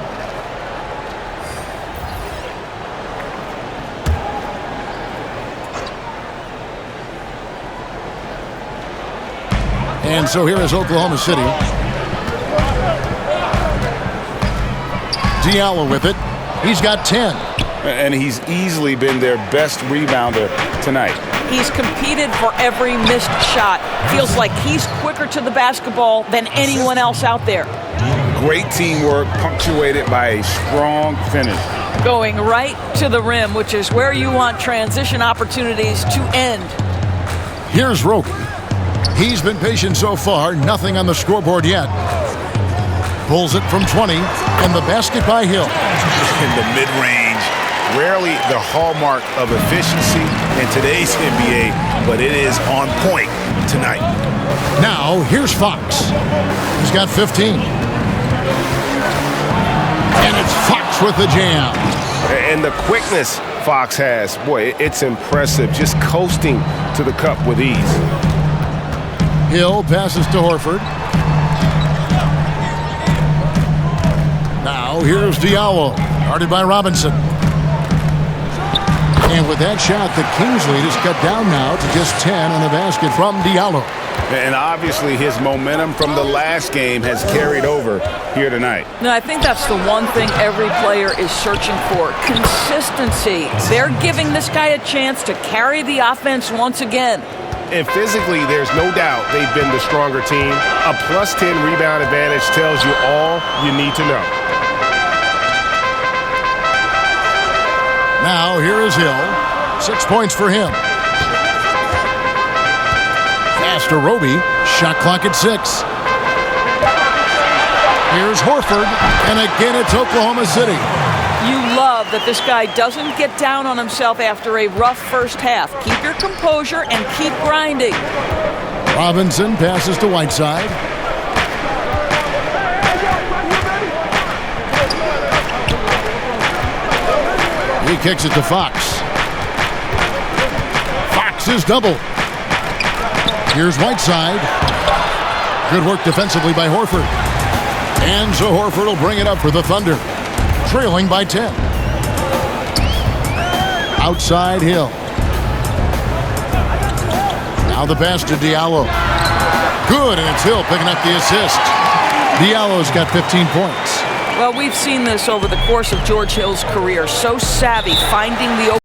And so here is Oklahoma City. Diallo with it. He's got 10. And he's easily been their best rebounder tonight. He's competed for every missed shot. Feels like he's quicker to the basketball than anyone else out there. Great teamwork punctuated by a strong finish. Going right to the rim, which is where you want transition opportunities to end. Here's Roby. He's been patient so far, nothing on the scoreboard yet. Pulls it from 20, and the basket by Hill. In the mid-range, rarely the hallmark of efficiency in today's NBA, but it is on point tonight. Now, here's Fox. He's got 15. And it's Fox with the jam. And the quickness Fox has, boy, it's impressive. Just coasting to the cup with ease. Hill passes to Horford. Now, here's Diallo, guarded by Robinson. And with that shot, the Kings lead is cut down now to just 10 on the basket from Diallo. And obviously his momentum from the last game has carried over here tonight. No, I think that's the one thing every player is searching for. Consistency. They're giving this guy a chance to carry the offense once again. And physically, there's no doubt they've been the stronger team. A plus 10 rebound advantage tells you all you need to know. Now, here is Hill. 6 points for him. Pass to Roby. Shot clock at 6. Here's Horford. And again, it's Oklahoma City. You love that this guy doesn't get down on himself after a rough first half. Keep your composure and keep grinding. Robinson passes to Whiteside. He kicks it to Fox. Fox is double. Here's Whiteside. Good work defensively by Horford. And so Horford will bring it up for the Thunder, trailing by 10. Outside Hill. Now the pass to Diallo. Good, and it's Hill picking up the assist. Diallo's got 15 points. Well, we've seen this over the course of George Hill's career. So savvy, finding the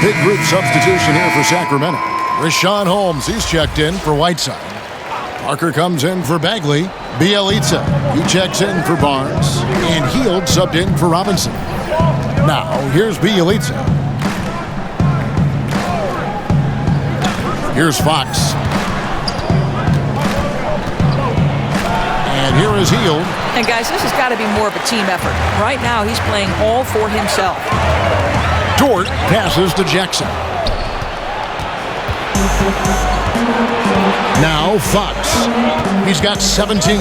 big group substitution here for Sacramento. Rashawn Holmes, he's checked in for Whiteside. Parker comes in for Bagley. Bielitsa, he checks in for Barnes. And Hield subbed in for Robinson. Now, here's Bielitsa. Here's Fox. And here is Hield. And guys, this has got to be more of a team effort. Right now, he's playing all for himself. Dort passes to Jackson. Now Fox. He's got 17.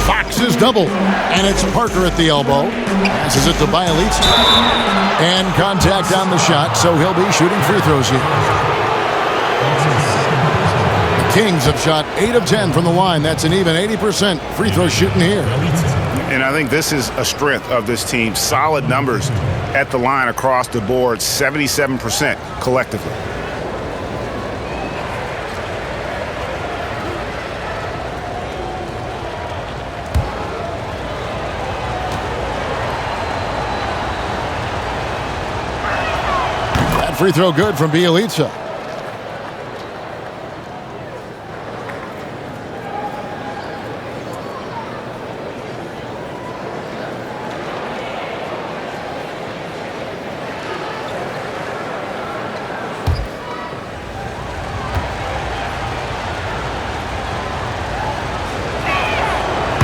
Fox is double. And it's Parker at the elbow. Passes it to Bielitsa. And contact on the shot, so he'll be shooting free throws here. Kings have shot 8 of 10 from the line. That's an even 80% free throw shooting here. And I think this is a strength of this team. Solid numbers at the line across the board, 77% collectively. free throw good from Bielitsa.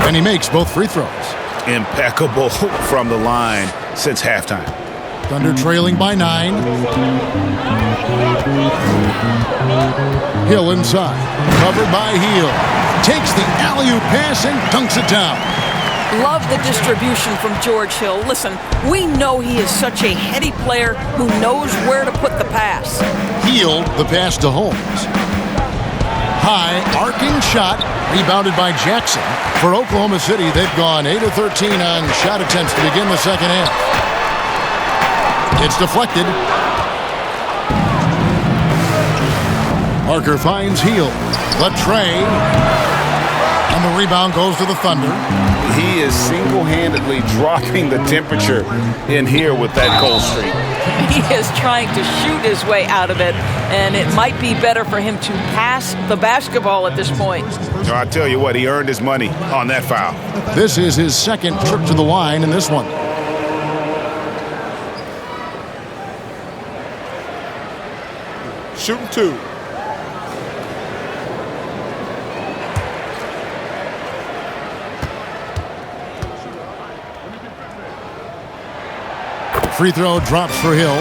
And he makes both free throws. Impeccable from the line since halftime. Thunder trailing by 9. Hill inside. Covered by Hill. Takes the alley-oop pass and dunks it down. Love the distribution from George Hill. Listen, we know he is such a heady player who knows where to put the pass. Hill, the pass to Holmes. High, arcing shot, rebounded by Jackson. For Oklahoma City, they've gone 8 of 13 on shot attempts to begin the second half. It's deflected. Parker finds Hill. Latre. And the rebound goes to the Thunder. He is single-handedly dropping the temperature in here with that cold streak. He is trying to shoot his way out of it, and it might be better for him to pass the basketball at this point. So I tell you what, he earned his money on that foul. This is his second trip to the line in this one. Shooting 2. Free throw drops for Hill.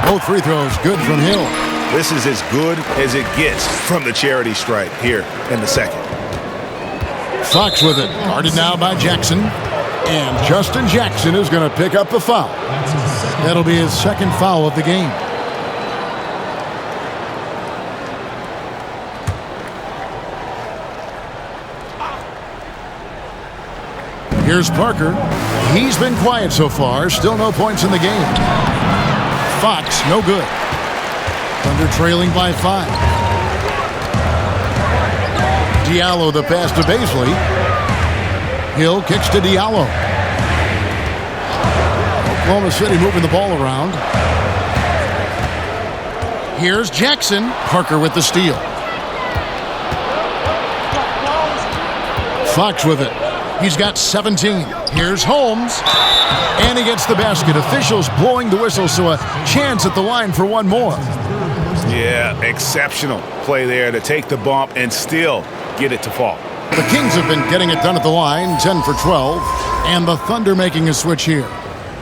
Both free throws good from Hill. This is as good as it gets from the charity stripe here in the second. Fox with it. Guarded now by Jackson. And Justin Jackson is going to pick up the foul. That'll be his second foul of the game. Here's Parker. He's been quiet so far. Still no points in the game. Fox, no good. Thunder trailing by 5. Diallo the pass to Baisley. Hill kicks to Diallo. Oklahoma City moving the ball around. Here's Jackson. Parker with the steal. Fox with it. He's got 17. Here's Holmes. And he gets the basket. Officials blowing the whistle, so a chance at the line for one more. Yeah, exceptional play there to take the bump and still get it to fall. The Kings have been getting it done at the line, 10 for 12. And the Thunder making a switch here.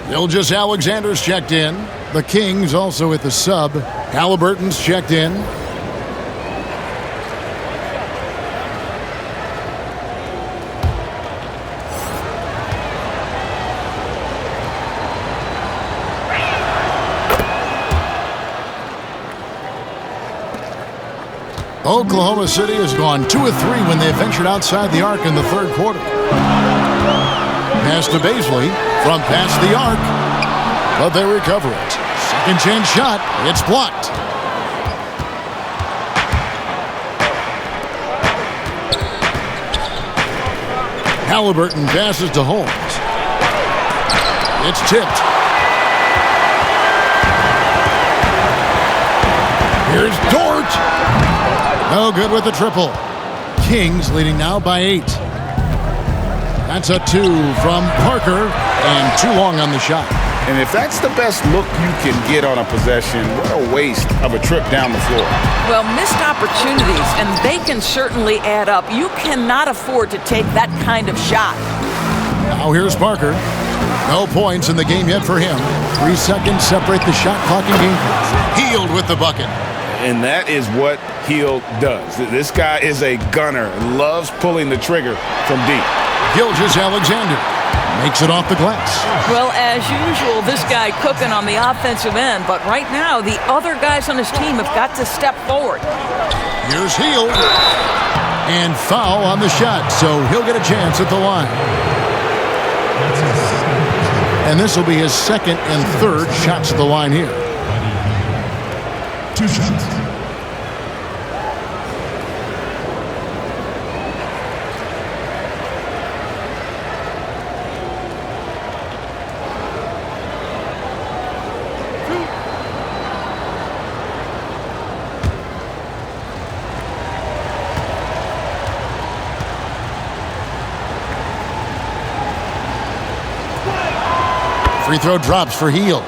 Ilgis Alexander's checked in. The Kings also at the sub. Halliburton's checked in. Oklahoma City has gone 2 of 3 when they ventured outside the arc in the third quarter. Pass to Baisley from past the arc, but they recover it. Second chance shot, it's blocked. Halliburton passes to Holmes. It's tipped. Here's Dort. No good with the triple. Kings leading now by 8. That's a 2 from Parker, and too long on the shot. And if that's the best look you can get on a possession, what a waste of a trip down the floor. Well, missed opportunities, and they can certainly add up. You cannot afford to take that kind of shot. Now here's Parker. No points in the game yet for him. 3 seconds separate the shot clock and game clock. Healed with the bucket. And that is what Hill does. This guy is a gunner, loves pulling the trigger from deep. Ilgis Alexander makes it off the glass. Well, as usual, this guy cooking on the offensive end, but right now the other guys on his team have got to step forward. Here's Hill. And foul on the shot, so he'll get a chance at the line. And this will be his second and third shots at the line here. 2 shots. Free throw drops for Heel.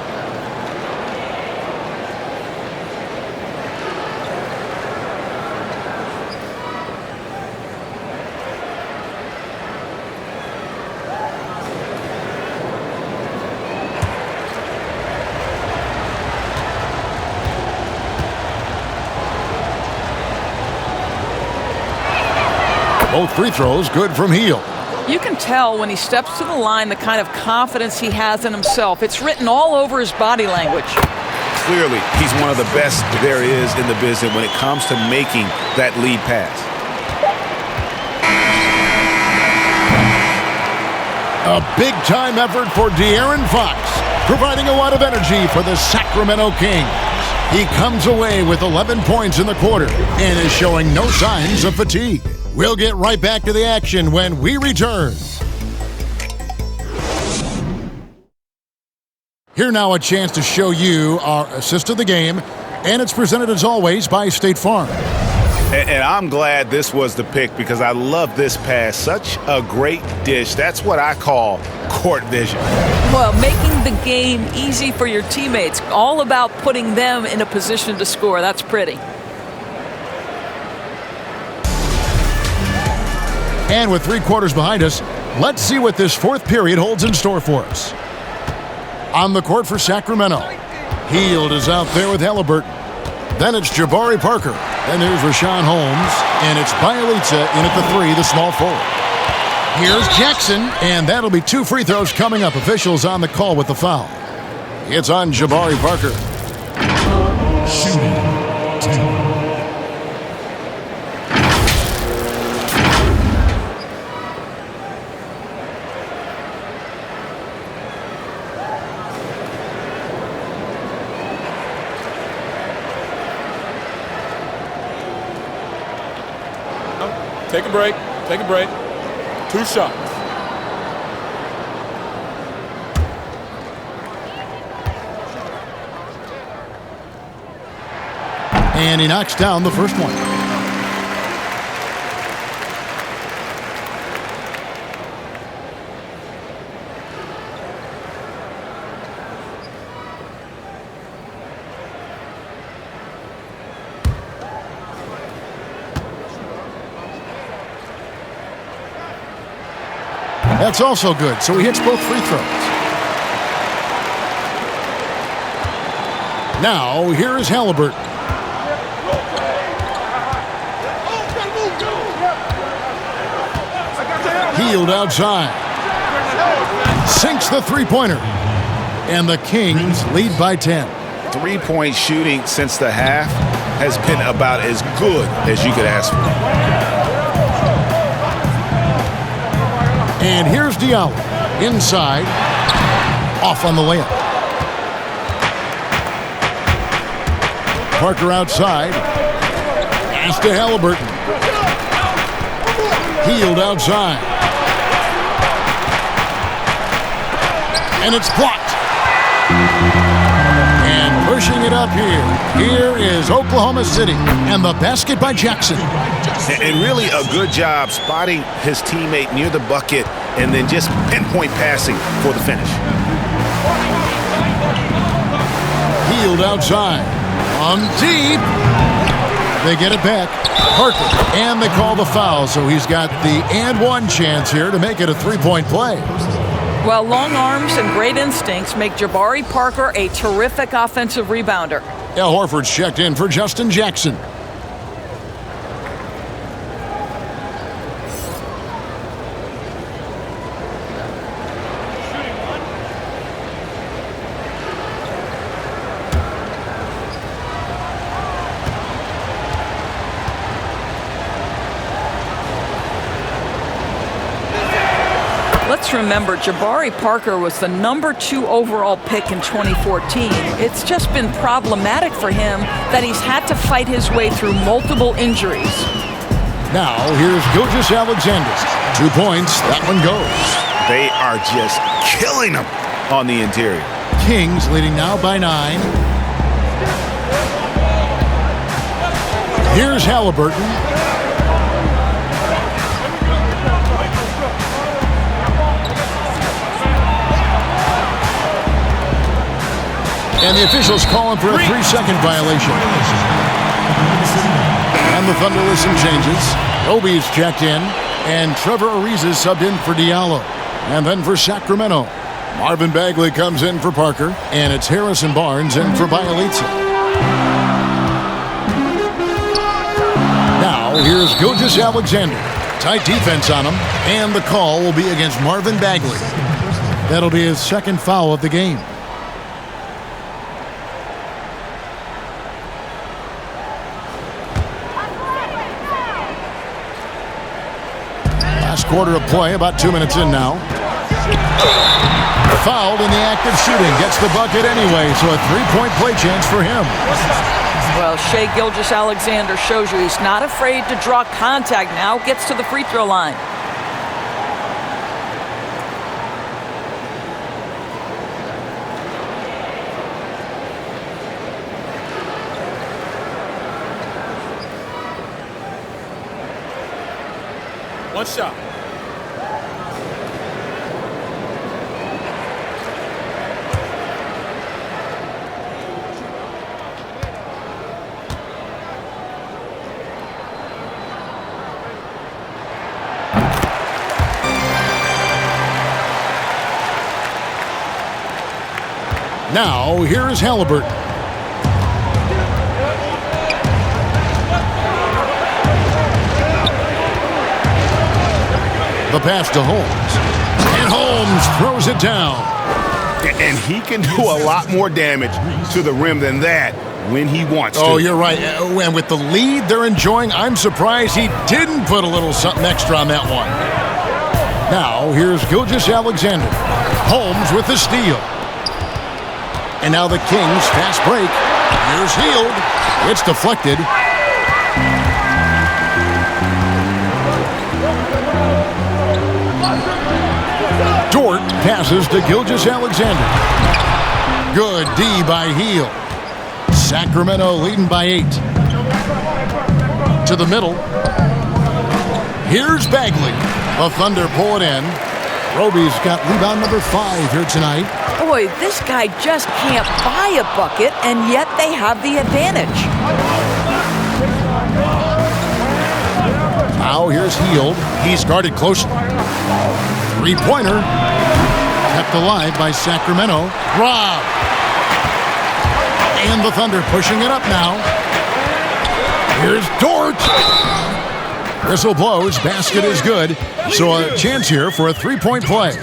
Both free throws good from Heel. You can tell when he steps to the line the kind of confidence he has in himself. It's written all over his body language. Clearly, he's one of the best there is in the business when it comes to making that lead pass. A big-time effort for De'Aaron Fox, providing a lot of energy for the Sacramento Kings. He comes away with 11 points in the quarter and is showing no signs of fatigue. We'll get right back to the action when we return. Here now a chance to show you our assist of the game, and it's presented as always by State Farm. And I'm glad this was the pick because I love this pass. Such a great dish. That's what I call court vision. Well, making the game easy for your teammates. All about putting them in a position to score. That's pretty. And with 3 quarters behind us, let's see what this fourth period holds in store for us. On the court for Sacramento, Hield is out there with Halliburton. Then it's Jabari Parker. Then there's Rashawn Holmes. And it's Bielitsa in at the 3, the small forward. Here's Jackson, and that'll be 2 free throws coming up. Officials on the call with the foul. It's on Jabari Parker. Shooting 10. Take a break. Take a break. 2 shots. And he knocks down the first one. That's also good, so he hits both free throws. Now, here is Halliburton. Hield outside. Sinks the three-pointer. And the Kings lead by 10. 3-point shooting since the half has been about as good as you could ask for. And here's Diallo. Inside. Off on the layup. Parker outside. Pass to Halliburton. Hield outside. And it's blocked. And pushing it up here. Here is Oklahoma City. And the basket by Jackson. And really a good job spotting his teammate near the bucket and then just pinpoint passing for the finish. Hield outside. On deep. They get it back. Parker. And they call the foul, so he's got the and one chance here to make it a 3-point play. Well, long arms and great instincts make Jabari Parker a terrific offensive rebounder. Al Horford's checked in for Justin Jackson. Let's remember, Jabari Parker was the #2 overall pick in 2014. It's just been problematic for him that he's had to fight his way through multiple injuries. Now, here's Gilgeous-Alexander. 2 points. That one goes. They are just killing them on the interior. Kings leading now by 9. Here's Halliburton. And the officials calling for a 3-second violation. And the Thunder with some changes. Obi's checked in, and Trevor Ariza subbed in for Diallo. And then for Sacramento, Marvin Bagley comes in for Parker, and it's Harrison Barnes in for Bielitsa. Now, here's Gilgeous-Alexander. Tight defense on him, and the call will be against Marvin Bagley. That'll be his second foul of the game. Last quarter of play, about 2 minutes in now. Fouled in the act of shooting. Gets the bucket anyway, so a 3-point play chance for him. Well, Shai Gilgeous-Alexander shows you he's not afraid to draw contact. Now gets to the free throw line. One shot. Now, here's Halliburton. The pass to Holmes. And Holmes throws it down. And he can do a lot more damage to the rim than that when he wants to. Oh, you're right. And with the lead they're enjoying, I'm surprised he didn't put a little something extra on that one. Now, here's Gilgeous-Alexander. Holmes with the steal. And now the Kings fast break. Here's Hield. It's deflected. Dort passes to Gilgeous-Alexander. Good D by Hield. Sacramento leading by 8. To the middle. Here's Bagley. The Thunder pull it in. Roby's got rebound number 5 here tonight. Boy, this guy just can't buy a bucket, and yet they have the advantage. Now here's Hield. He's guarded closely. 3-pointer. Kept alive by Sacramento. Rob. And the Thunder pushing it up now. Here's Dort. Whistle blows. Basket is good. So a chance here for a 3-point play.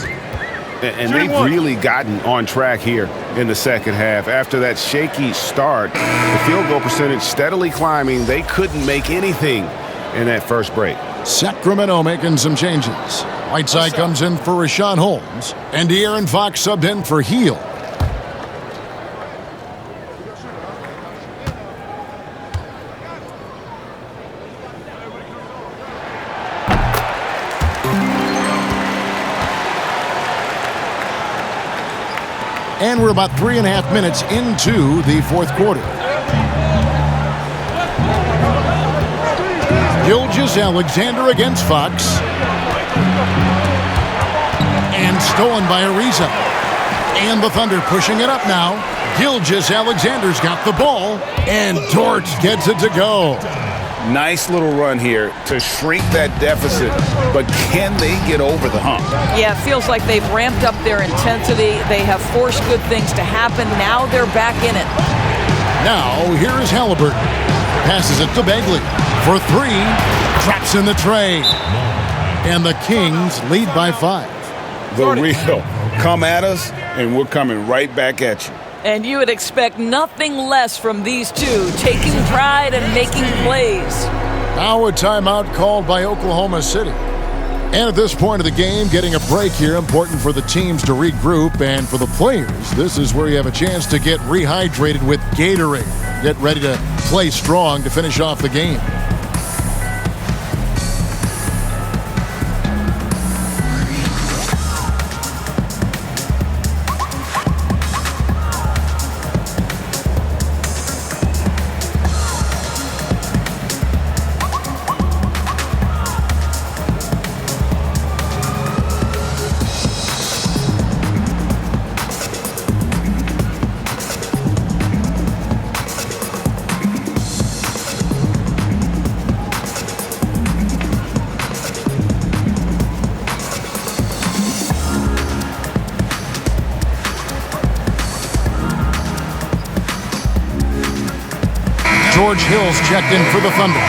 And they've really gotten on track here in the second half. After that shaky start, the field goal percentage steadily climbing. They couldn't make anything in that first break. Sacramento making some changes. Whiteside comes in for Rashawn Holmes. And De'Aaron Fox subbed in for Hield. And we're about 3.5 minutes into the fourth quarter. Gilgeous-Alexander against Fox. And stolen by Ariza. And the Thunder pushing it up now. Gilgeous-Alexander's got the ball. And Dort gets it to go. Nice little run here to shrink that deficit, but can they get over the hump? Yeah, it feels like they've ramped up their intensity. They have forced good things to happen. Now they're back in it. Now, here is Halliburton. Passes it to Bagley for 3. Traps in the tray. And the Kings lead by 5. The real. Come at us, and we're coming right back at you. And you would expect nothing less from these two, taking pride and making plays. Now a timeout called by Oklahoma City. And at this point of the game, getting a break here, important for the teams to regroup. And for the players, this is where you have a chance to get rehydrated with Gatorade. Get ready to play strong to finish off the game. George Hill's checked in for the Thunder.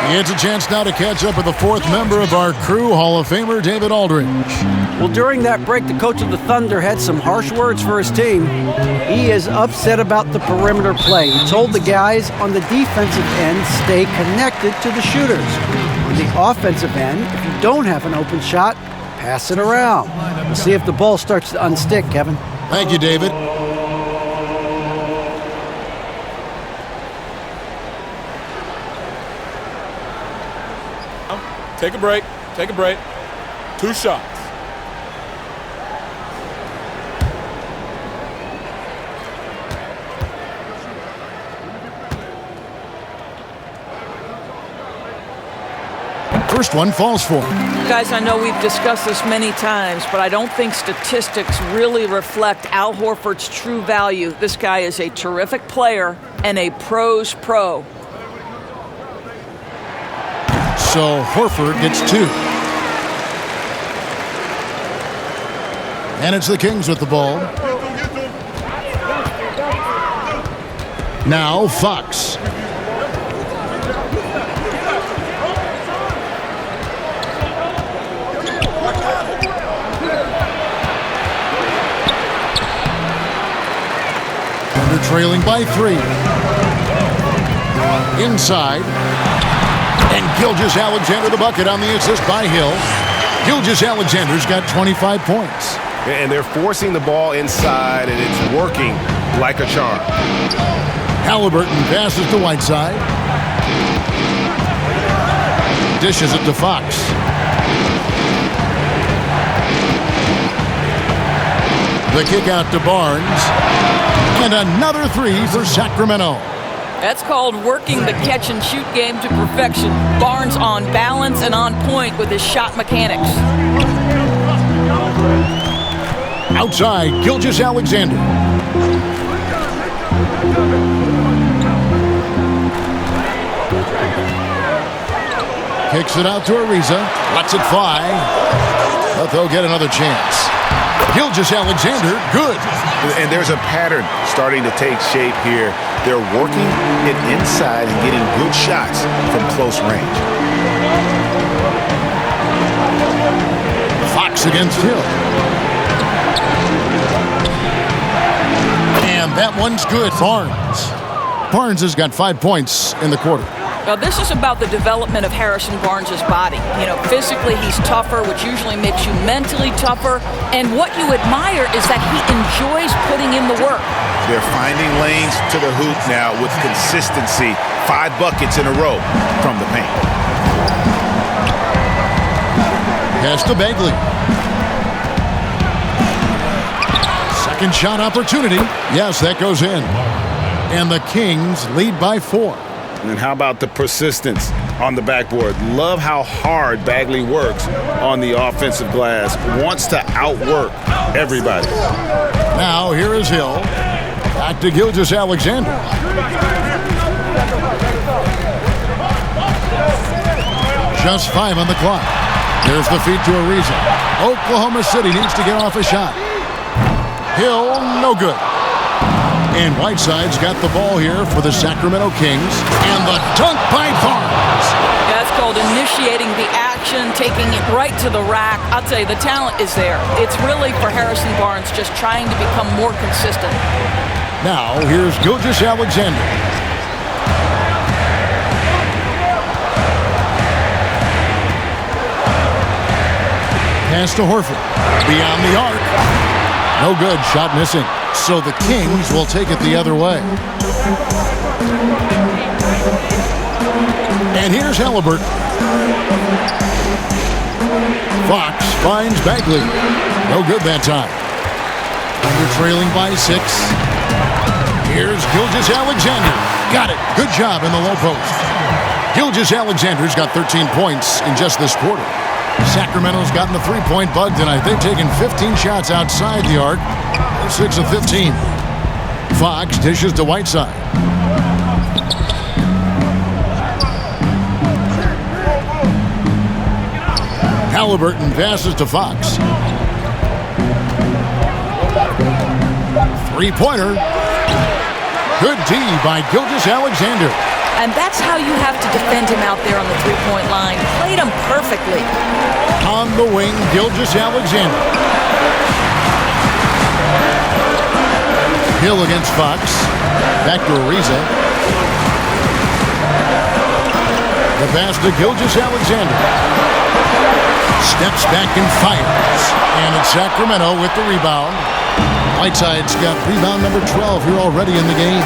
He has a chance now to catch up with the fourth member of our crew, Hall of Famer David Aldridge. Well, during that break, the coach of the Thunder had some harsh words for his team. He is upset about the perimeter play. He told the guys on the defensive end, stay connected to the shooters. On the offensive end, if you don't have an open shot, pass it around. We'll see if the ball starts to unstick, Kevin. Thank you, David. Take a break. Take a break. 2 shots. First one falls for him. Guys, I know we've discussed this many times, but I don't think statistics really reflect Al Horford's true value. This guy is a terrific player and a pro's pro. So Horford gets 2. And it's the Kings with the ball. Now Fox. Thunder trailing by 3. Inside. And Gilgeous-Alexander the bucket on the assist by Hill. Gilgeous-Alexander's got 25 points. And they're forcing the ball inside, and it's working like a charm. Halliburton passes to Whiteside. Dishes it to Fox. The kick out to Barnes. And another 3 for Sacramento. That's called working the catch-and-shoot game to perfection. Barnes on balance and on point with his shot mechanics. Outside, Gilgeous-Alexander. Kicks it out to Ariza. Lets it fly. But they'll get another chance. Gilgeous-Alexander, good. And there's a pattern starting to take shape here. They're working it inside and getting good shots from close range. Fox against Hill. And that one's good. Barnes has got 5 points in the quarter. Now, this is about the development of Harrison Barnes' body. You know, physically he's tougher, which usually makes you mentally tougher. And what you admire is that he enjoys putting in the work. They're finding lanes to the hoop now with consistency. 5 buckets in a row from the paint. Pass to Bagley. Second shot opportunity. Yes, that goes in. And the Kings lead by 4. And how about the persistence on the backboard? Love how hard Bagley works on the offensive glass. Wants to outwork everybody. Now here is Hill. Back to Gilgeous-Alexander. Just 5 on the clock. There's the feed to Ariza. Oklahoma City needs to get off a shot. Hill, no good. And Whiteside's got the ball here for the Sacramento Kings. And the dunk by Barnes. That's called initiating the action, taking it right to the rack. I'll tell you, the talent is there. It's really for Harrison Barnes just trying to become more consistent. Now, here's Gilgeous-Alexander. Pass to Horford. Beyond the arc. No good. Shot missing. So the Kings will take it the other way. And here's Halliburton. Fox finds Bagley. No good that time. Under trailing by 6. Here's Gilgeous-Alexander. Got it. Good job in the low post. Gilgeous-Alexander's got 13 points in just this quarter. Sacramento's gotten the three-point bug tonight. They've taken 15 shots outside the arc. They're 6 of 15. Fox dishes to Whiteside. Halliburton passes to Fox. Three-pointer. Good D by Gilgeous-Alexander. And that's how you have to defend him out there on the three-point line. Played him perfectly. On the wing, Gilgeous-Alexander. Hill against Fox. Back to Ariza. The pass to Gilgeous-Alexander. Steps back and fires. And it's Sacramento with the rebound. Whiteside's got rebound number 12 here already in the game.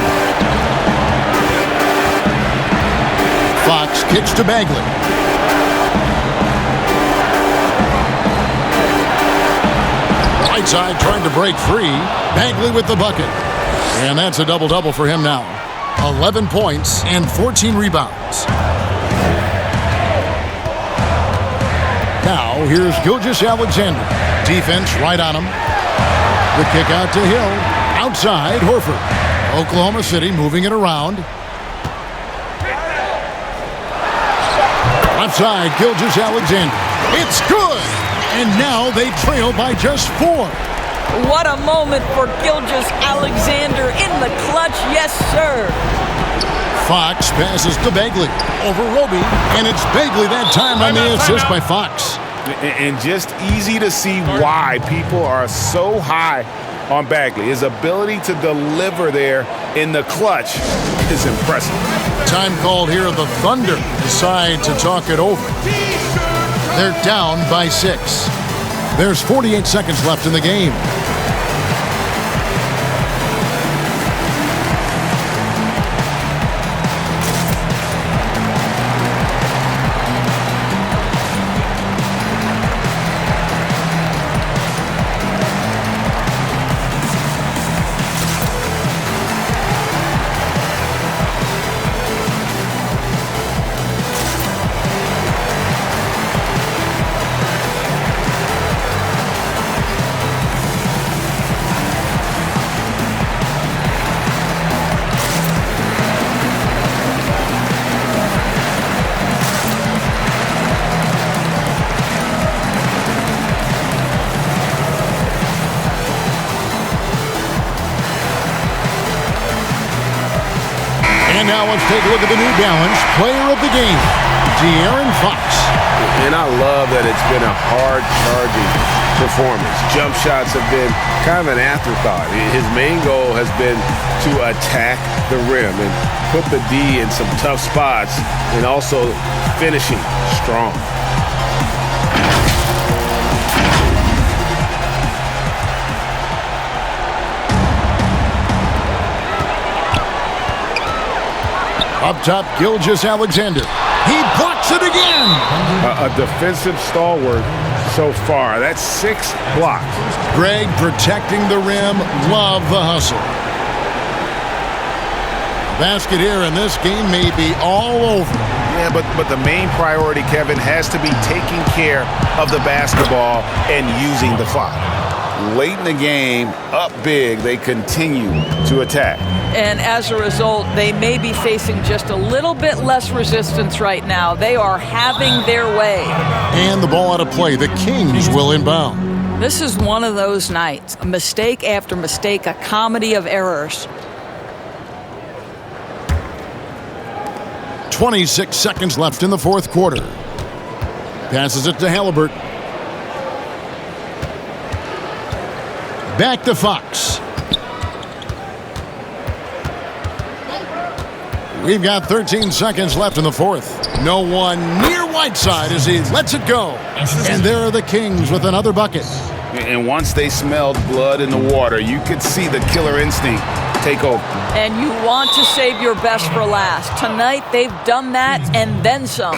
Fox kicks to Bagley. Whiteside trying to break free. Bagley with the bucket. And that's a double-double for him now. 11 points and 14 rebounds. Now, here's Gilgeous-Alexander. Defense right on him. The kick out to Hill. Outside, Horford. Oklahoma City moving it around. Left side, Gilgeous-Alexander. It's good! And now they trail by just 4. What a moment for Gilgeous-Alexander in the clutch. Yes, sir. Fox passes to Bagley. Over Roby. And it's Bagley that time on the assist by Fox. And just easy to see why people are so high on Bagley. His ability to deliver there in the clutch is impressive. Time called here. The Thunder decide to talk it over. They're down by 6. There's 48 seconds left in the game. And now let's take a look at the New Balance player of the game, De'Aaron Fox. And I love that it's been a hard-charging performance. Jump shots have been kind of an afterthought. His main goal has been to attack the rim and put the D in some tough spots and also finishing strong. Up top, Gilgeous-Alexander. He blocks it again. A defensive stalwart so far. That's 6 blocks. Greg protecting the rim. Love the hustle. Basket here, and this game may be all over. Yeah, but the main priority, Kevin, has to be taking care of the basketball and using the clock. Late in the game, up big, they continue to attack. And as a result, they may be facing just a little bit less resistance right now. They are having their way. And the ball out of play. The Kings will inbound. This is one of those nights. Mistake after mistake, a comedy of errors. 26 seconds left in the fourth quarter. Passes it to Halliburton. Back to Fox. We've got 13 seconds left in the fourth. No one near Whiteside as he lets it go. And there are the Kings with another bucket. And once they smelled blood in the water, you could see the killer instinct take over. And you want to save your best for last. Tonight, they've done that and then some.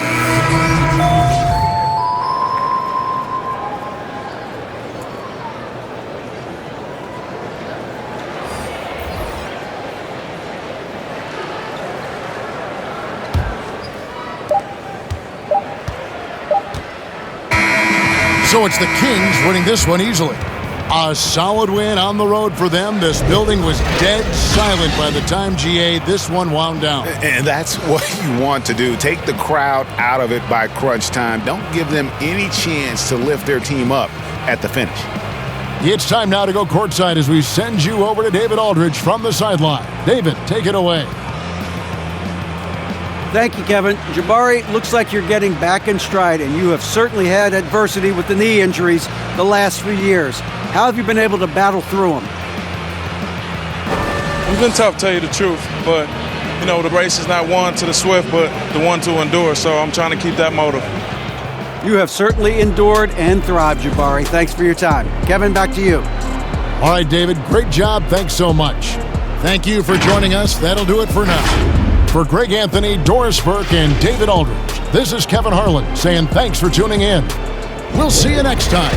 So it's the Kings winning this one easily. A solid win on the road for them. This building was dead silent by the time, GA, this one wound down. And that's what you want to do. Take the crowd out of it by crunch time. Don't give them any chance to lift their team up at the finish. It's time now to go courtside as we send you over to David Aldridge from the sideline. David, take it away. Thank you, Kevin. Jabari, looks like you're getting back in stride, and you have certainly had adversity with the knee injuries the last 3 years. How have you been able to battle through them? It's been tough, to tell you the truth, but, you know, the race is not won to the swift, but the one to endure, so I'm trying to keep that motive. You have certainly endured and thrived, Jabari. Thanks for your time. Kevin, back to you. All right, David, great job. Thanks so much. Thank you for joining us. That'll do it for now. For Greg Anthony, Doris Burke, and David Aldridge, this is Kevin Harlan saying thanks for tuning in. We'll see you next time.